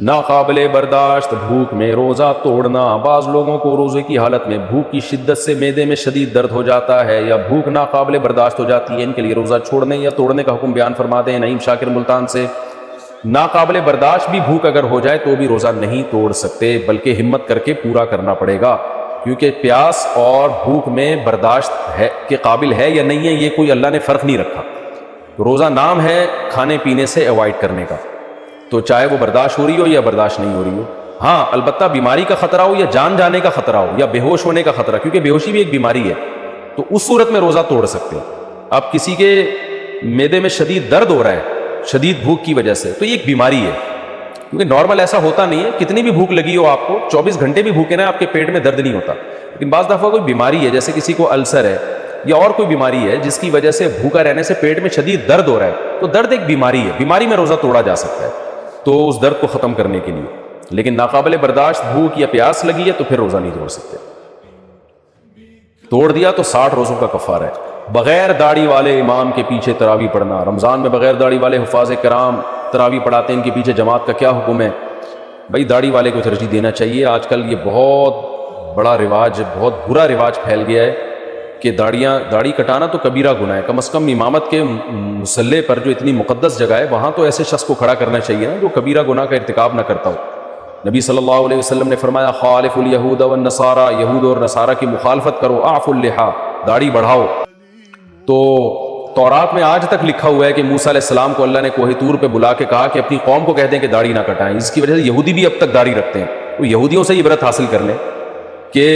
ناقابل برداشت بھوک میں روزہ توڑنا، بعض لوگوں کو روزے کی حالت میں بھوک کی شدت سے معدے میں شدید درد ہو جاتا ہے یا بھوک ناقابل برداشت ہو جاتی ہے، ان کے لیے روزہ چھوڑنے یا توڑنے کا حکم بیان فرما دیں نعیم شاکر ملتان سے۔ ناقابل برداشت بھی بھوک اگر ہو جائے تو بھی روزہ نہیں توڑ سکتے، بلکہ ہمت کر کے پورا کرنا پڑے گا، کیونکہ پیاس اور بھوک میں برداشت ہے کے قابل ہے یا نہیں ہے یہ کوئی اللہ نے فرق نہیں رکھا۔ روزہ نام ہے کھانے پینے سے اوائڈ کرنے کا، تو چاہے وہ برداشت ہو رہی ہو یا برداشت نہیں ہو رہی ہو۔ ہاں البتہ بیماری کا خطرہ ہو یا جان جانے کا خطرہ ہو یا بے ہوش ہونے کا خطرہ، کیونکہ بے ہوشی بھی ایک بیماری ہے، تو اس صورت میں روزہ توڑ سکتے ہیں۔ اب کسی کے معدے میں شدید درد ہو رہا ہے شدید بھوک کی وجہ سے، تو یہ ایک بیماری ہے، کیونکہ نارمل ایسا ہوتا نہیں ہے، کتنی بھی بھوک لگی ہو آپ کو، 24 گھنٹے بھی بھوکے رہیں آپ کے پیٹ میں درد نہیں ہوتا، لیکن بعض دفعہ کوئی بیماری ہے، جیسے کسی کو السر ہے یا اور کوئی بیماری ہے جس کی وجہ سے بھوکا رہنے سے پیٹ میں شدید درد ہو رہا ہے، تو درد ایک بیماری ہے، بیماری میں روزہ توڑا جا سکتا ہے تو اس درد کو ختم کرنے کے لیے، لیکن ناقابل برداشت بھوک یا پیاس لگی ہے تو پھر روزہ نہیں توڑ سکتے۔ توڑ دیا تو 60 روزوں کا کفارہ ہے۔ بغیر داڑھی والے امام کے پیچھے تراویح پڑھنا، رمضان میں بغیر داڑھی والے حفاظ کرام تراویح پڑھاتے ہیں، ان کے پیچھے جماعت کا کیا حکم ہے؟ بھائی داڑھی والے کو ترجیح دینا چاہیے، آج کل یہ بہت بڑا رواج، بہت برا رواج پھیل گیا ہے کہ داڑھی کٹانا تو کبیرہ گناہ ہے. کم از کم امامت کے مصلی پر جو اتنی مقدس جگہ ہے وہاں تو ایسے شخص کو کھڑا کرنا چاہیے نا جو کبیرہ گناہ کا ارتکاب نہ کرتا ہو. نبی صلی اللہ علیہ وسلم نے فرمایا خالف الیہود والنصارى، یہود اور نصارہ کی مخالفت کرو، اعفوا اللحیٰ، داڑھی بڑھاؤ. تو تورات میں آج تک لکھا ہوا ہے کہ موسیٰ علیہ السلام کو اللہ نے کوہ طور پہ بلا کے کہا کہ اپنی قوم کو کہہ دیں کہ داڑھی نہ کٹائیں. اس کی وجہ سے یہودی بھی اب تک داڑھی رکھتے ہیں. وہ یہودیوں سے عبرت حاصل کر لیں کہ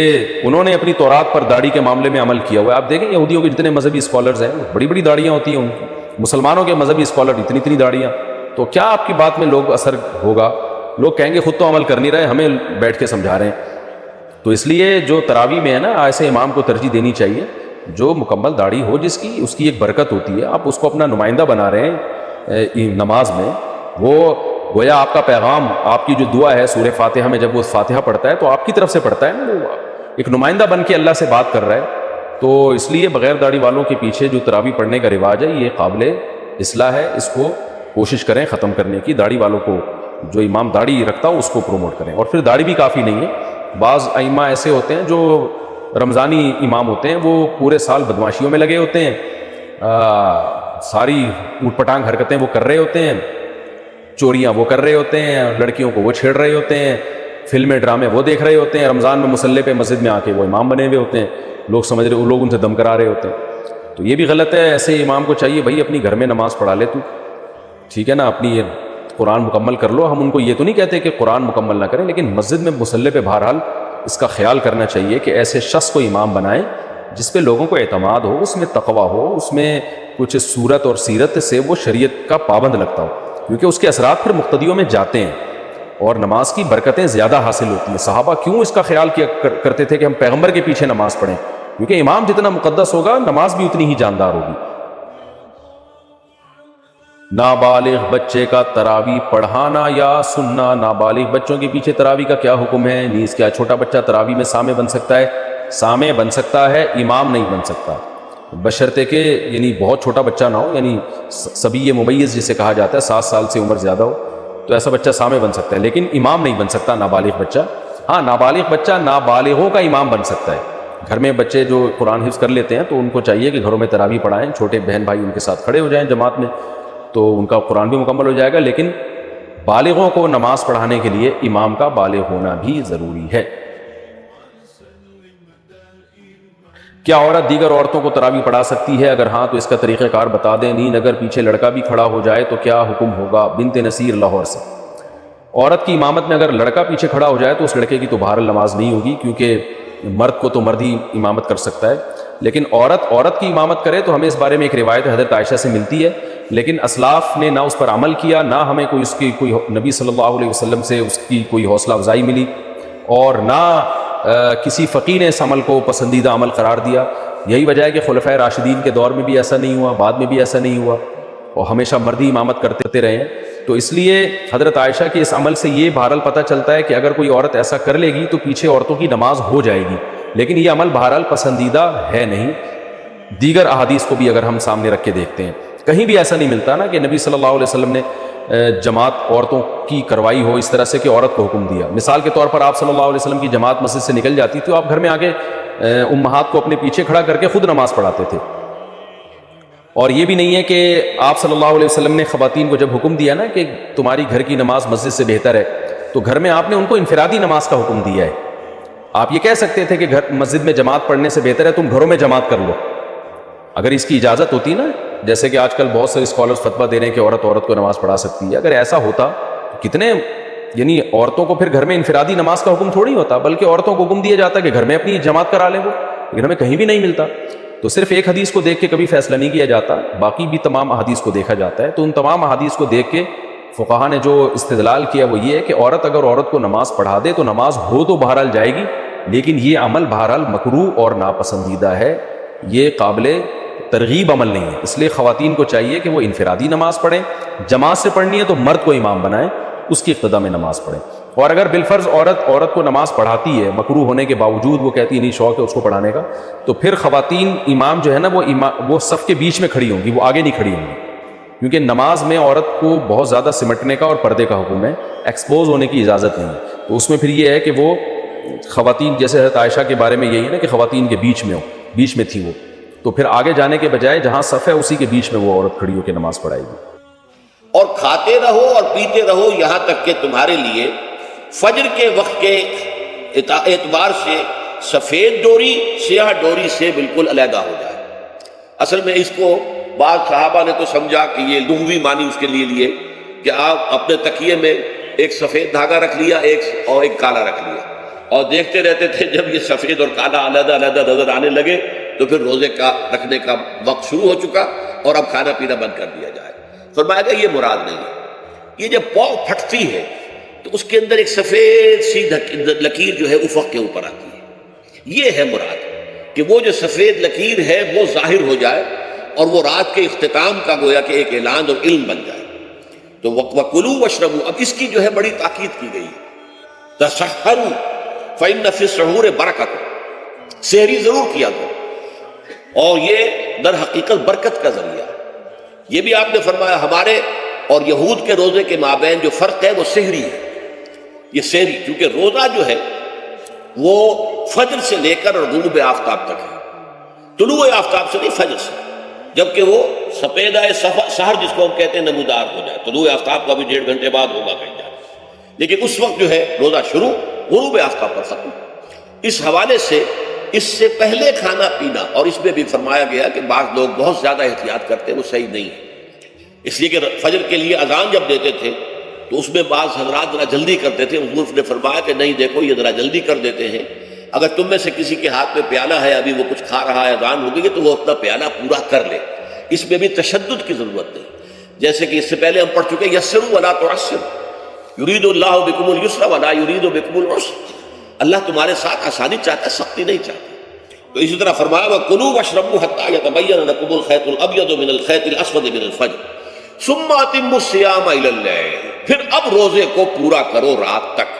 انہوں نے اپنی تورات پر داڑھی کے معاملے میں عمل کیا ہوا ہے. آپ دیکھیں یہودیوں کے جتنے مذہبی اسکالرز ہیں بڑی بڑی داڑھیاں ہوتی ہیں ان کی، مسلمانوں کے مذہبی اسکالر اتنی داڑھیاں. تو کیا آپ کی بات میں لوگ اثر ہوگا؟ لوگ کہیں گے خود تو عمل کر نہیں رہے، ہمیں بیٹھ کے سمجھا رہے ہیں. تو اس لیے جو تراویح میں ہے نا، ایسے امام کو ترجیح دینی چاہیے جو مکمل داڑھی ہو، جس کی اس کی ایک برکت ہوتی ہے. آپ اس کو اپنا نمائندہ بنا رہے ہیں نماز میں، وہ گویا آپ کا پیغام، آپ کی جو دعا ہے سورہ فاتحہ میں جب وہ فاتحہ پڑھتا ہے تو آپ کی طرف سے پڑھتا ہے نا، وہ ایک نمائندہ بن کے اللہ سے بات کر رہا ہے. تو اس لیے بغیر داڑھی والوں کے پیچھے جو تراویح پڑھنے کا رواج ہے یہ قابل اصلاح ہے. اس کو کوشش کریں ختم کرنے کی. داڑھی والوں کو، جو امام داڑھی رکھتا ہو اس کو پروموٹ کریں. اور پھر داڑھی بھی کافی نہیں ہے. بعض ائمہ ایسے ہوتے ہیں جو رمضانی امام ہوتے ہیں، وہ پورے سال بدمعاشیوں میں لگے ہوتے ہیں، ساری اوٹ پٹانگ حرکتیں وہ کر رہے ہوتے ہیں، چوریاں وہ کر رہے ہوتے ہیں، لڑکیوں کو وہ چھیڑ رہے ہوتے ہیں، فلمیں ڈرامے وہ دیکھ رہے ہوتے ہیں. رمضان میں مصلی پہ مسجد میں آ کے وہ امام بنے ہوئے ہوتے ہیں. لوگ سمجھ رہے، لوگ ان سے دم کرا رہے ہوتے ہیں. تو یہ بھی غلط ہے. ایسے امام کو چاہیے بھائی اپنی گھر میں نماز پڑھا لے تو، ٹھیک ہے نا، اپنی قرآن مکمل کر لو. ہم ان کو یہ تو نہیں کہتے کہ قرآن مکمل نہ کریں، لیکن مسجد میں مصلی پہ بہرحال اس کا خیال کرنا چاہیے کہ ایسے شخص کو امام بنائیں جس پہ لوگوں کو اعتماد ہو، اس میں تقویٰ ہو، اس میں کچھ صورت اور سیرت سے وہ شریعت کا پابند لگتا ہو، کیونکہ اس کے اثرات پھر مقتدیوں میں جاتے ہیں اور نماز کی برکتیں زیادہ حاصل ہوتی ہیں. صحابہ کیوں اس کا خیال کیا کرتے تھے کہ ہم پیغمبر کے پیچھے نماز پڑھیں؟ کیونکہ امام جتنا مقدس ہوگا نماز بھی اتنی ہی جاندار ہوگی. نابالغ بچے کا تراویح پڑھانا یا سننا. نابالغ بچوں کے پیچھے تراویح کا کیا حکم ہے؟ نیز کیا چھوٹا بچہ تراویح میں سامع بن سکتا ہے؟ سامع بن سکتا ہے، امام نہیں بن سکتا، بشرطے کہ یعنی بہت چھوٹا بچہ نہ ہو، یعنی صبی ممیز جسے کہا جاتا ہے، 7 سال سے عمر زیادہ ہو تو ایسا بچہ سامع بن سکتا ہے، لیکن امام نہیں بن سکتا نابالغ بچہ. ہاں نابالغ بچہ نابالغوں کا امام بن سکتا ہے. گھر میں بچے جو قرآن حفظ کر لیتے ہیں تو ان کو چاہیے کہ گھروں میں تراویح پڑھائیں، چھوٹے بہن بھائی ان کے ساتھ کھڑے ہو جائیں جماعت میں، تو ان کا قرآن بھی مکمل ہو جائے گا. لیکن بالغوں کو نماز پڑھانے کے لیے امام کا بالغ ہونا بھی ضروری ہے. کیا عورت دیگر عورتوں کو تراویح پڑھا سکتی ہے؟ اگر ہاں تو اس کا طریقہ کار بتا دیں. نیند اگر پیچھے لڑکا بھی کھڑا ہو جائے تو کیا حکم ہوگا؟ بنت نصیر لاہور سے. عورت کی امامت میں اگر لڑکا پیچھے کھڑا ہو جائے تو اس لڑکے کی تو بہرحال نماز نہیں ہوگی، کیونکہ مرد کو تو مرد ہی امامت کر سکتا ہے. لیکن عورت کی امامت کرے تو ہمیں اس بارے میں ایک روایت حضرت عائشہ سے ملتی ہے، لیکن اسلاف نے نہ اس پر عمل کیا، نہ ہمیں کوئی اس کی کوئی نبی صلی اللہ علیہ وسلم سے اس کی کوئی حوصلہ افزائی ملی، اور نہ کسی فقیہ نے اس عمل کو پسندیدہ عمل قرار دیا. یہی وجہ ہے کہ خلفائے راشدین کے دور میں بھی ایسا نہیں ہوا، بعد میں بھی ایسا نہیں ہوا، اور ہمیشہ مرد ہی امامت کرتے رہے ہیں. تو اس لیے حضرت عائشہ کے اس عمل سے یہ بہرحال پتہ چلتا ہے کہ اگر کوئی عورت ایسا کر لے گی تو پیچھے عورتوں کی نماز ہو جائے گی، لیکن یہ عمل بہرحال پسندیدہ ہے نہیں. دیگر احادیث کو بھی اگر ہم سامنے رکھ کے دیکھتے ہیں، کہیں بھی ایسا نہیں ملتا نا کہ نبی صلی اللہ علیہ وسلم نے جماعت عورتوں کی کروائی ہو اس طرح سے کہ عورت کو حکم دیا. مثال کے طور پر آپ صلی اللہ علیہ وسلم کی جماعت مسجد سے نکل جاتی تو آپ گھر میں آگے امہات کو اپنے پیچھے کھڑا کر کے خود نماز پڑھاتے تھے. اور یہ بھی نہیں ہے کہ آپ صلی اللہ علیہ وسلم نے خواتین کو جب حکم دیا نا کہ تمہاری گھر کی نماز مسجد سے بہتر ہے، تو گھر میں آپ نے ان کو انفرادی نماز کا حکم دیا ہے. آپ یہ کہہ سکتے تھے کہ مسجد میں جماعت پڑھنے سے بہتر ہے تم گھروں میں جماعت کر لو، اگر اس کی اجازت ہوتی نا، جیسے کہ آج کل بہت سے اسکالرز فتویٰ دے رہے ہیں کہ عورت کو نماز پڑھا سکتی ہے. اگر ایسا ہوتا تو کتنے، یعنی عورتوں کو پھر گھر میں انفرادی نماز کا حکم تھوڑی ہوتا، بلکہ عورتوں کو حکم دیا جاتا کہ گھر میں اپنی جماعت کرا لیں وہ، لیکن ہمیں کہیں بھی نہیں ملتا. تو صرف ایک حدیث کو دیکھ کے کبھی فیصلہ نہیں کیا جاتا، باقی بھی تمام احادیث کو دیکھا جاتا ہے. تو ان تمام احادیث کو دیکھ کے فقہا نے جو استدلال کیا وہ یہ ہے کہ اگر عورت کو نماز پڑھا دے تو نماز ہو تو بہرحال جائے گی، لیکن یہ عمل بہرحال مکروہ اور ناپسندیدہ ہے، یہ قابل ترغیب عمل نہیں ہے. اس لیے خواتین کو چاہیے کہ وہ انفرادی نماز پڑھیں، جماعت سے پڑھنی ہے تو مرد کو امام بنائیں، اس کی اقتدا میں نماز پڑھیں. اور اگر بالفرض عورت کو نماز پڑھاتی ہے مکروہ ہونے کے باوجود، وہ کہتی نہیں شوق ہے اس کو پڑھانے کا، تو پھر خواتین امام جو ہے نا وہ صف کے بیچ میں کھڑی ہوں گی، وہ آگے نہیں کھڑی ہوں گی، کیونکہ نماز میں عورت کو بہت زیادہ سمٹنے کا اور پردے کا حکم ہے، ایکسپوز ہونے کی اجازت نہیں ہے. تو اس میں پھر یہ ہے کہ وہ خواتین جیسے حضرت عائشہ کے بارے میں یہی ہے نا کہ خواتین کے بیچ میں ہو، بیچ میں تھی وہ، تو پھر آگے جانے کے بجائے جہاں صف ہے اسی کے بیچ میں وہ عورت کھڑی ہو کے نماز پڑھائے گی۔ اور کھاتے رہو اور پیتے رہو یہاں تک کہ تمہارے لیے فجر کے وقت کے اعتبار سے سفید ڈوری سیاہ ڈوری سے بالکل علیحدہ ہو جائے۔ اصل میں اس کو بعض صحابہ نے تو سمجھا کہ یہ لغوی معنی اس کے لیے کہ آپ اپنے تکیے میں ایک سفید دھاگا رکھ لیا اور ایک کالا رکھ لیا، اور دیکھتے رہتے تھے جب یہ سفید اور کالا علیحدہ علیحدہ نظر آنے لگے تو پھر روزے کا رکھنے کا وقت شروع ہو چکا اور اب کھانا پینا بند کر دیا جائے۔ فرمایا گیا یہ مراد نہیں ہے، یہ جب پاؤ پھٹتی ہے تو اس کے اندر ایک سفید سی لکیر جو ہے افق کے اوپر آتی ہے، یہ ہے مراد کہ وہ جو سفید لکیر ہے وہ ظاہر ہو جائے اور وہ رات کے اختتام کا گویا کہ ایک اعلان اور علم بن جائے۔ تو وَكُلُوا وَاشْرَبُوا، اب اس کی جو ہے بڑی تاکید کی گئی ہے، تَسَحَّرُوا فَإِنَّ فِي السُّحُورِ بَرَكَةٌ، سحری ضرور کیا کرو، اور یہ در حقیقت برکت کا ذریعہ ہے۔ یہ بھی آپ نے فرمایا ہمارے اور یہود کے روزے کے مابین جو فرق ہے وہ سحری ہے۔ یہ سحری کیونکہ روزہ جو ہے وہ فجر سے لے کر اور غروب آفتاب تک ہے، طلوع آفتاب سے نہیں، فجر سے، جبکہ وہ سپیدہ سحر جس کو ہم کہتے ہیں نمودار ہو جائے، طلوع آفتاب کا بھی 1.5 گھنٹے بعد ہوگا کہیں جائے، لیکن اس وقت جو ہے روزہ شروع، غروب آفتاب پر ختم۔ اس حوالے سے اس سے پہلے کھانا پینا، اور اس میں بھی فرمایا گیا کہ بعض لوگ بہت زیادہ احتیاط کرتے ہیں، وہ صحیح نہیں ہے، اس لیے کہ فجر کے لیے اذان جب دیتے تھے تو اس میں بعض حضرات ذرا جلدی کرتے تھے۔ حضور نے فرمایا کہ نہیں، دیکھو یہ ذرا جلدی کر دیتے ہیں، اگر تم میں سے کسی کے ہاتھ میں پیالہ ہے، ابھی وہ کچھ کھا رہا ہے، اذان ہو گئی تو وہ اپنا پیالہ پورا کر لے۔ اس میں بھی تشدد کی ضرورت نہیں، جیسے کہ اس سے پہلے ہم پڑھ چکے یسروا ولا تعسروا، یرید اللہ بکم الیسر ولا یرید بکم العسر، اللہ تمہارے ساتھ آسانی چاہتا ہے، سختی نہیں چاہتا۔ تو اسی طرح فرمایا وَكُلُوا وَاشْرَبُوا حَتَّىٰ يَتَبَيَّنَ لَكُمُ الْخَيْطُ الْأَبْيَضُ مِنَ الْخَيْطِ الْأَسْوَدِ مِنَ الْفَجْرِ ثُمَّ أَتِمُّوا الصِّيَامَ إِلَى اللَّيْلِ، پھر اب روزے کو پورا کرو رات تک۔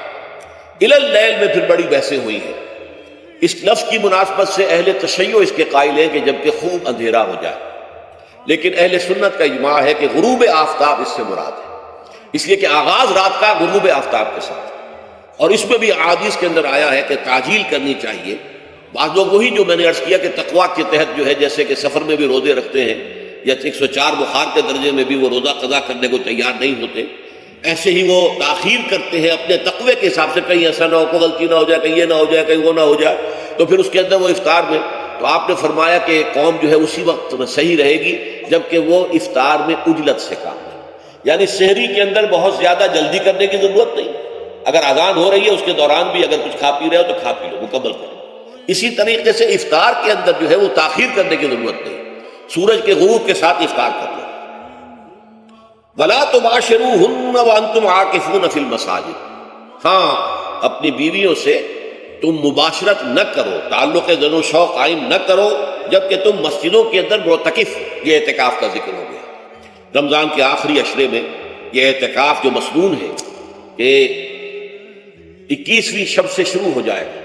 إِلَى اللَّيْلِ میں پھر بڑی بحثیں ہوئی ہیں، اس لفظ کی مناسبت سے اہل تشیع اس کے قائل ہیں کہ جب کہ خوب اندھیرا ہو جائے، لیکن اہل سنت کا اجماع ہے کہ غروب آفتاب اس سے مراد ہے، اس لیے کہ آغاز رات کا غروب آفتاب کے ساتھ، اور اس میں بھی احادیث کے اندر آیا ہے کہ تعجیل کرنی چاہیے۔ بعض لوگ وہی جو میں نے عرض کیا کہ تقویٰ کے تحت جو ہے جیسے کہ سفر میں بھی روزے رکھتے ہیں یا 104 بخار کے درجے میں بھی وہ روزہ قضا کرنے کو تیار نہیں ہوتے، ایسے ہی وہ تاخیر کرتے ہیں اپنے تقوی کے حساب سے، کہیں ایسا نہ ہو، کوئی غلطی نہ ہو جائے، کہیں یہ نہ ہو جائے، کہیں وہ نہ ہو جائے، تو پھر اس کے اندر وہ افطار میں، تو آپ نے فرمایا کہ قوم جو ہے اسی وقت میں صحیح رہے گی جبکہ وہ افطار میں عجلت سے کام ہے، یعنی سحری کے اندر بہت زیادہ جلدی کرنے کی ضرورت نہیں، اگر اذان ہو رہی ہے اس کے دوران بھی اگر کچھ کھا پی رہے ہو تو کھا پی لو، مکمل کرو۔ اسی طریقے سے افطار کے اندر جو ہے وہ تاخیر کرنے کی ضرورت نہیں، سورج کے غروب کے ساتھ افطار کر لو۔ وَلَا تُبَاشِرُوهُنَّ وَأَنْتُمْ عَاكِفُونَ فِي الْمَسَاجِدِ، ہاں اپنی بیویوں سے تم مباشرت نہ کرو، تعلق زن و شوق قائم نہ کرو جبکہ تم مسجدوں کے اندر معتکف، یہ اعتکاف کا ذکر ہو گیا۔ رمضان کے آخری عشرے میں یہ اعتکاف جو مسنون ہے کہ 21ویں شب سے شروع ہو جائے گا،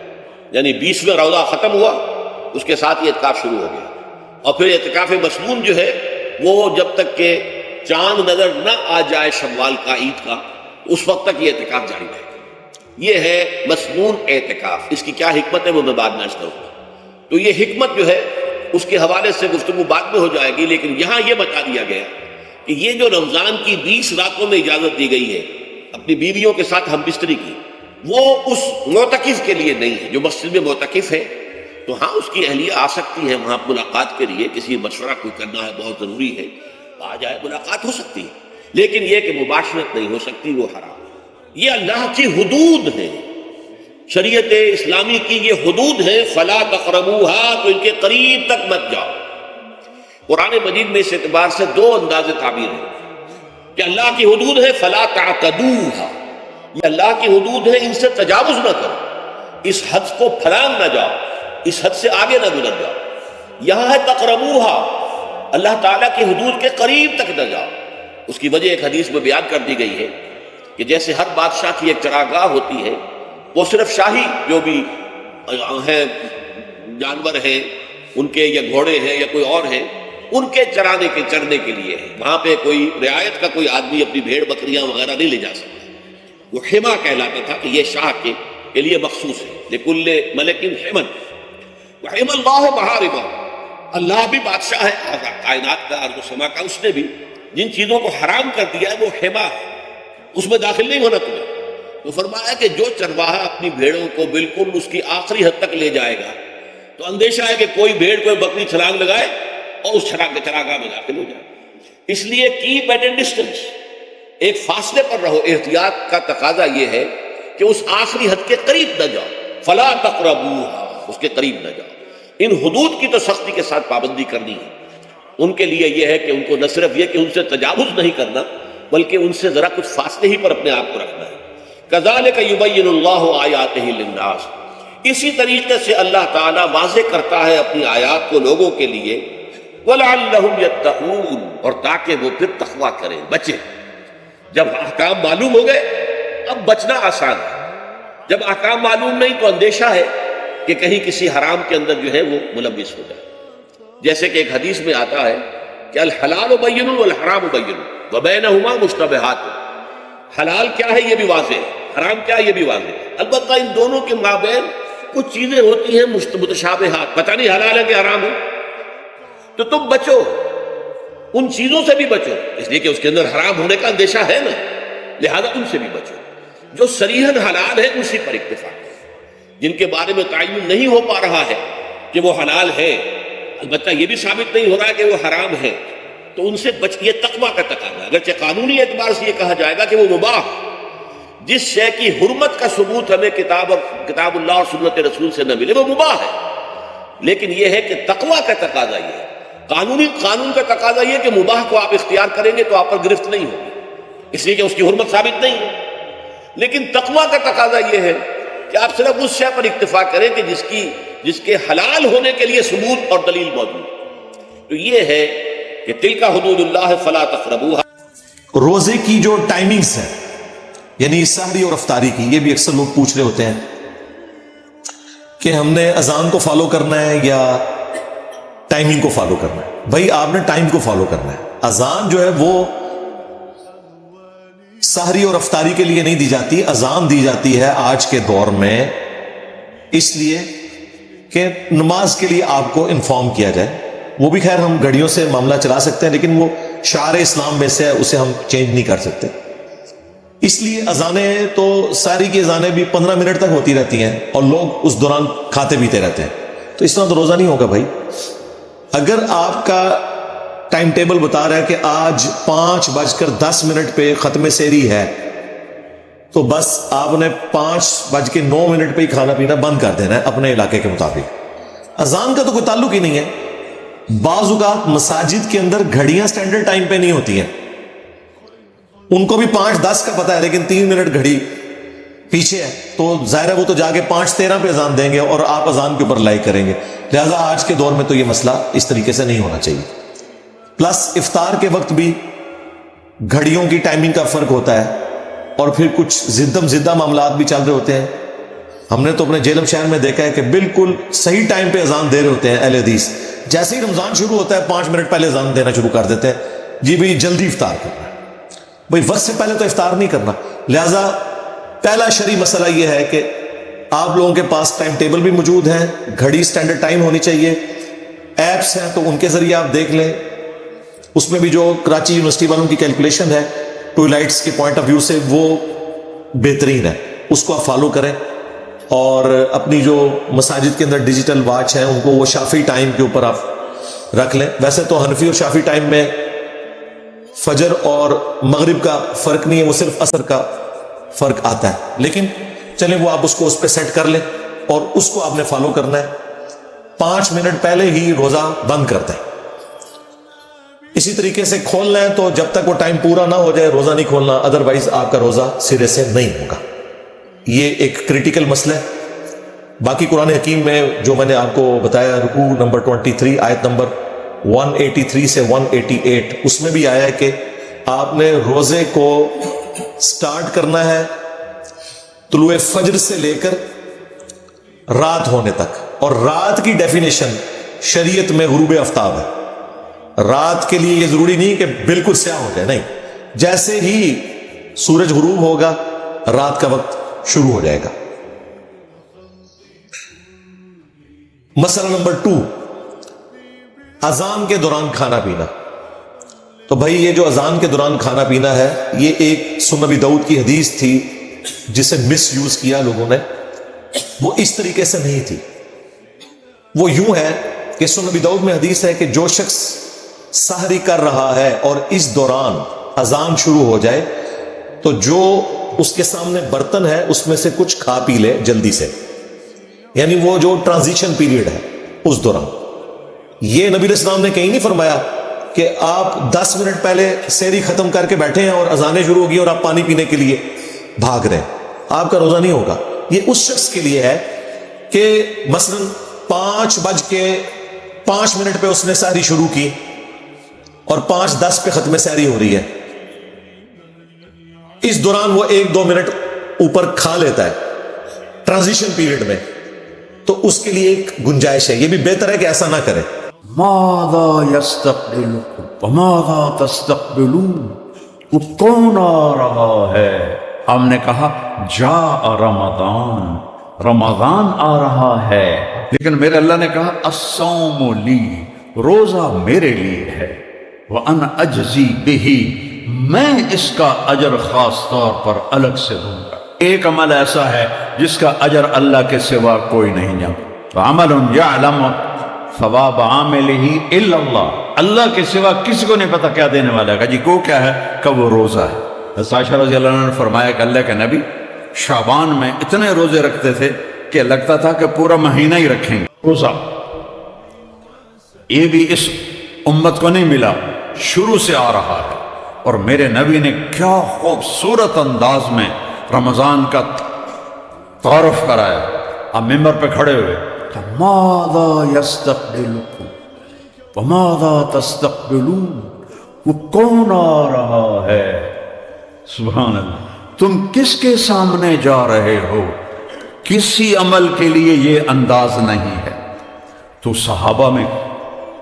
یعنی 20واں روزہ ختم ہوا اس کے ساتھ یہ اعتکاف شروع ہو گیا، اور پھر اعتکاف مسنون جو ہے وہ جب تک کہ چاند نظر نہ آ جائے شوال کا، عید کا، اس وقت تک یہ اعتکاف جاری رہے گا۔ یہ ہے مسنون اعتکاف، اس کی کیا حکمت ہے وہ میں بعد میں عرض کروں گا۔ تو یہ حکمت جو ہے اس کے حوالے سے گفتگو بعد میں ہو جائے گی، لیکن یہاں یہ بتا دیا گیا کہ یہ جو رمضان کی 20 راتوں میں اجازت دی گئی ہے اپنی بیویوں کے ساتھ ہم بستری کی، وہ اس معتکف کے لیے نہیں ہے۔ جو مسجد میں معتکف ہے تو ہاں اس کی اہلیہ آ سکتی ہے وہاں ملاقات کے لیے، کسی مشورہ کوئی کرنا ہے بہت ضروری ہے، آ جائے، ملاقات ہو سکتی ہے، لیکن یہ کہ مباشرت نہیں ہو سکتی، وہ حرام ہے۔ یہ اللہ کی حدود ہیں، شریعت اسلامی کی یہ حدود ہیں، فلا تقربوها، تو ان کے قریب تک مت جاؤ۔ قرآن مجید میں اس اعتبار سے 2 انداز تعبیر ہیں کہ اللہ کی حدود ہے فلا تعتدوها، یہ اللہ کی حدود ہے، ان سے تجاوز نہ کرو، اس حد کو پھلانگ نہ جاؤ، اس حد سے آگے نہ گزر جاؤ۔ یہاں ہے تقربوها، اللہ تعالیٰ کی حدود کے قریب تک نہ جاؤ۔ اس کی وجہ ایک حدیث میں بیان کر دی گئی ہے کہ جیسے ہر بادشاہ کی ایک چراگاہ ہوتی ہے، وہ صرف شاہی جو بھی ہیں جانور ہیں ان کے، یا گھوڑے ہیں یا کوئی اور ہیں، ان کے چرنے کے لیے ہے، وہاں پہ کوئی رعایت کا کوئی آدمی اپنی بھیڑ بکریاں وغیرہ نہیں لے جا سکتا۔ وہ حما کہلاتا تھا کہ یہ شاہ کے کے لیے مخصوص ہے، لکل ملک حمن وحم اللہ محارمہ، اللہ بھی بادشاہ ہے کائنات کا، ارض و سما کا، اس نے بھی جن چیزوں کو حرام کر دیا ہے وہ حما ہے، اس میں داخل نہیں ہونا تمہیں۔ تو فرمایا کہ جو چرواہا اپنی بھیڑوں کو بالکل اس کی آخری حد تک لے جائے گا تو اندیشہ ہے کہ کوئی بھیڑ کوئی بکری چھلانگ لگائے اور اس چراگاہ میں داخل ہو جائے۔ اس لیے کیپ ایٹ اے ڈسٹینس، ایک فاصلے پر رہو۔ احتیاط کا تقاضا یہ ہے کہ اس آخری حد کے قریب نہ جاؤ، فلا تقربوها، اس کے قریب نہ جاؤ۔ ان حدود کی تو سختی کے ساتھ پابندی کرنی ہے۔ ان کے لیے یہ ہے کہ ان کو نہ صرف یہ کہ ان سے تجاوز نہیں کرنا، بلکہ ان سے ذرا کچھ فاصلے ہی پر اپنے آپ کو رکھنا ہے۔ کذالک یبین اللہ آیاتہ للناس، اسی طریقے سے اللہ تعالیٰ واضح کرتا ہے اپنی آیات کو لوگوں کے لیے، وَلَعَلَّهُمْ يَتَّقُونَ، اور تاکہ وہ پھر تقویٰ کریں، بچیں۔ جب احکام معلوم ہو گئے اب بچنا آسان ہے، جب احکام معلوم نہیں تو اندیشہ ہے کہ کہیں کسی حرام کے اندر جو ہے وہ ملوث ہو جائے۔ جیسے کہ ایک حدیث میں آتا ہے کہ الحلال بین والحرام بین وبینہما مشتبہات، حلال کیا ہے یہ بھی واضح ہے، حرام کیا ہے یہ بھی واضح ہے، البتہ ان دونوں کے مابین کچھ چیزیں ہوتی ہیں متشابہات، پتہ نہیں حلال ہے کہ حرام ہے، تو تم بچو، ان چیزوں سے بھی بچو، اس لیے کہ اس کے اندر حرام ہونے کا اندیشہ ہے نا، لہذا ان سے بھی بچو۔ جو صریحاً حلال ہے اسی پر اکتفا کرو، جن کے بارے میں تعین نہیں ہو پا رہا ہے کہ وہ حلال ہے، البتہ یہ بھی ثابت نہیں ہو رہا ہے کہ وہ حرام ہے، تو ان سے بچ، یہ تقویٰ کا تقاضا ہے۔ اگرچہ قانونی اعتبار سے یہ کہا جائے گا کہ وہ مباح، جس شے کی حرمت کا ثبوت ہمیں کتاب اللہ اور سنت رسول سے نہ ملے وہ مباح ہے، لیکن یہ ہے کہ تقویٰ کا تقاضا یہ ہے، قانون کا تقاضا یہ کہ مباح کو آپ اختیار کریں گے تو آپ پر گرفت نہیں ہوگی، اس لیے کہ اس کی حرمت ثابت نہیں ہے، لیکن تقویٰ کا تقاضا یہ ہے کہ آپ صرف اس شے پر اکتفا کریں کہ جس کے حلال ہونے کے لیے ثبوت اور دلیل موجود۔ تو یہ ہے کہ تلک حدود اللہ فلا تقربوها۔ روزے کی جو ٹائمنگز ہیں، یعنی سحری اور افطاری کی، یہ بھی اکثر لوگ پوچھ رہے ہوتے ہیں کہ ہم نے اذان کو فالو کرنا ہے یا ٹائمنگ کو فالو کرنا ہے۔ بھائی آپ نے ٹائم کو فالو کرنا ہے۔ اذان جو ہے وہ سحری اور افطاری کے لیے نہیں دی جاتی، اذان دی جاتی ہے آج کے دور میں اس لیے کہ نماز کے لیے آپ کو انفارم کیا جائے۔ وہ بھی خیر ہم گھڑیوں سے معاملہ چلا سکتے ہیں، لیکن وہ شعار اسلام میں سے ہے، اسے ہم چینج نہیں کر سکتے۔ اس لیے اذانیں تو ساری کی اذانیں بھی 15 منٹ تک ہوتی رہتی ہیں اور لوگ اس دوران کھاتے پیتے رہتے ہیں، تو اس طرح تو روزہ نہیں ہوگا بھائی۔ اگر آپ کا ٹائم ٹیبل بتا رہا ہے کہ آج 5:10 پہ ختم سحری ہے، تو بس آپ نے 5:09 پہ ہی کھانا پینا بند کر دینا ہے اپنے علاقے کے مطابق۔ اذان کا تو کوئی تعلق ہی نہیں ہے۔ بعض اوقات مساجد کے اندر گھڑیاں سٹینڈرڈ ٹائم پہ نہیں ہوتی ہیں، ان کو بھی 5:10 کا پتہ ہے لیکن 3 منٹ گھڑی پیچھے ہے، تو ظاہر ہے وہ تو جا کے 5:13 پہ اذان دیں گے اور آپ اذان کے اوپر لائک کریں گے۔ لہذا آج کے دور میں تو یہ مسئلہ اس طریقے سے نہیں ہونا چاہیے۔ پلس افطار کے وقت بھی گھڑیوں کی ٹائمنگ کا فرق ہوتا ہے اور پھر کچھ زدہ معاملات بھی چل رہے ہوتے ہیں۔ ہم نے تو اپنے جیلم شہر میں دیکھا ہے کہ بالکل صحیح ٹائم پہ اذان دے رہے ہوتے ہیں اہل حدیث، جیسے ہی رمضان شروع ہوتا ہے 5 منٹ پہلے اذان دینا شروع کر دیتے ہیں، جی بھائی جلدی افطار کرنا ہے۔ بھائی وقت سے پہلے تو افطار نہیں کرنا۔ لہذا پہلا شرعی مسئلہ یہ ہے کہ آپ لوگوں کے پاس ٹائم ٹیبل بھی موجود ہے، گھڑی سٹینڈرڈ ٹائم ہونی چاہیے، ایپس ہیں تو ان کے ذریعے آپ دیکھ لیں، اس میں بھی جو کراچی یونیورسٹی والوں کی کیلکولیشن ہے ٹوائلٹس کے پوائنٹ آف ویو سے وہ بہترین ہے، اس کو آپ فالو کریں۔ اور اپنی جو مساجد کے اندر ڈیجیٹل واچ ہیں ان کو وہ شافعی ٹائم کے اوپر آپ رکھ لیں۔ ویسے تو حنفی اور شافعی ٹائم میں فجر اور مغرب کا فرق نہیں ہے، وہ صرف عصر کا فرق آتا ہے، لیکن چلیں وہ آپ اس کو اس پہ سیٹ کر لیں اور اس کو آپ نے فالو کرنا ہے۔ 5 منٹ پہلے ہی روزہ بند کر دیں۔ اسی طریقے سے کھول لیں تو جب تک وہ ٹائم پورا نہ ہو جائے روزہ نہیں کھولنا، ادروائز آپ کا روزہ سرے سے نہیں ہوگا۔ یہ ایک کریٹیکل مسئلہ ہے۔ باقی قرآن حکیم میں جو میں نے آپ کو بتایا، رکوع نمبر 23 آیت نمبر 183 سے 188، اس میں بھی آیا ہے کہ آپ نے روزے کو سٹارٹ کرنا ہے طلوع فجر سے لے کر رات ہونے تک، اور رات کی ڈیفینیشن شریعت میں غروب آفتاب ہے۔ رات کے لیے یہ ضروری نہیں کہ بالکل سیاہ ہو جائے، نہیں، جیسے ہی سورج غروب ہوگا رات کا وقت شروع ہو جائے گا۔ مسئلہ نمبر 2، اذان کے دوران کھانا پینا۔ تو بھائی یہ جو اذان کے دوران کھانا پینا ہے، یہ ایک سنن ابی داؤد کی حدیث تھی جسے مس یوز کیا لوگوں نے۔ وہ اس طریقے سے نہیں تھی، وہ یوں ہے کہ سنن ابی داؤد میں حدیث ہے کہ جو شخص سحری کر رہا ہے اور اس دوران اذان شروع ہو جائے تو جو اس کے سامنے برتن ہے اس میں سے کچھ کھا پی لے جلدی سے، یعنی وہ جو ٹرانزیشن پیریڈ ہے اس دوران۔ یہ نبی علیہ السلام نے کہیں نہیں فرمایا کہ آپ 10 منٹ پہلے سحری ختم کر کے بیٹھے ہیں اور اذانیں شروع ہوگی اور آپ پانی پینے کے لیے بھاگ رہے ہیں، آپ کا روزہ نہیں ہوگا۔ یہ اس شخص کے لیے ہے کہ مثلا 5:05 پہ اس نے سحری شروع کی اور 5:10 پہ ختم سحری ہو رہی ہے، اس دوران وہ 1-2 منٹ اوپر کھا لیتا ہے ٹرانزیشن پیریڈ میں، تو اس کے لیے ایک گنجائش ہے۔ یہ بھی بہتر ہے کہ ایسا نہ کرے۔ ماذا يستقبلكم وماذا تستقبلون، وہ کون آ رہا ہے؟ ہم نے کہا جاء رمضان، رمضان آ رہا ہے، لیکن میرے اللہ نے کہا الصوم لی، روزہ میرے لیے ہے، وَأَنَا أَجْزِي بِهِ، میں اس کا اجر خاص طور پر الگ سے دوں گا۔ ایک عمل ایسا ہے جس کا اجر اللہ کے سوا کوئی نہیں جانتا۔ وَعَمَلٌ يَعْلَمُ ثواب عاملہ الا اللہ، اللہ کے سوا کسی کو نہیں پتا کیا دینے والا ہے۔ جی کو کیا ہے کہ وہ روزہ ہے۔ حضرت عائشہ رضی اللہ عنہ نے فرمایا کہ اللہ کے نبی شعبان میں اتنے روزے رکھتے تھے کہ لگتا تھا کہ پورا مہینہ ہی رکھیں گے روزہ۔ یہ بھی اس امت کو نہیں ملا، شروع سے آ رہا ہے، اور میرے نبی نے کیا خوبصورت انداز میں رمضان کا تعارف کرایا۔ آپ ممبر پہ کھڑے ہوئے، ماذا یستقبلکم وماذا تستقبلون، وہ کون آ رہا ہے؟ سبحان اللہ، تم کس کے سامنے جا رہے ہو؟ کسی عمل کے لیے یہ انداز نہیں ہے۔ تو صحابہ میں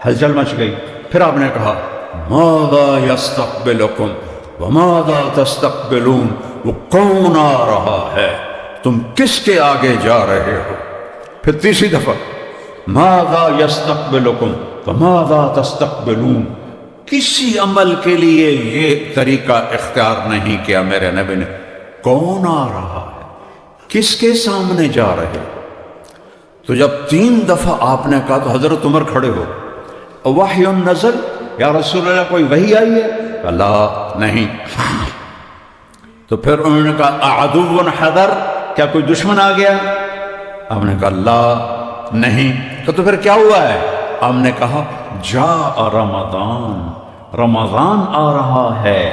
ہلچل مچ گئی۔ پھر آپ نے کہا ماذا یستقبلکم وماذا تستقبلون، وہ کون آ رہا ہے، تم کس کے آگے جا رہے ہو؟ پھر تیسری دفعہ ماذا یستقبلکم وماذا تستقبلون، کسی عمل کے لیے یہ طریقہ اختیار نہیں کیا میرے نبی نے، کون آ رہا ہے، کس کے سامنے جا رہے ہو؟ تو جب 3 دفعہ آپ نے کہا تو حضرت عمر کھڑے ہو، وحی نزل، یا رسول اللہ کوئی وحی آئی ہے؟ اللہ نہیں۔ تو پھر انہوں نے کہا اعدو حضر، کیا کوئی دشمن آ گیا؟ ہم نے کہا اللہ نہیں۔ تو پھر کیا ہوا ہے؟ ہم نے کہا جاء رمضان، رمضان آ رہا ہے۔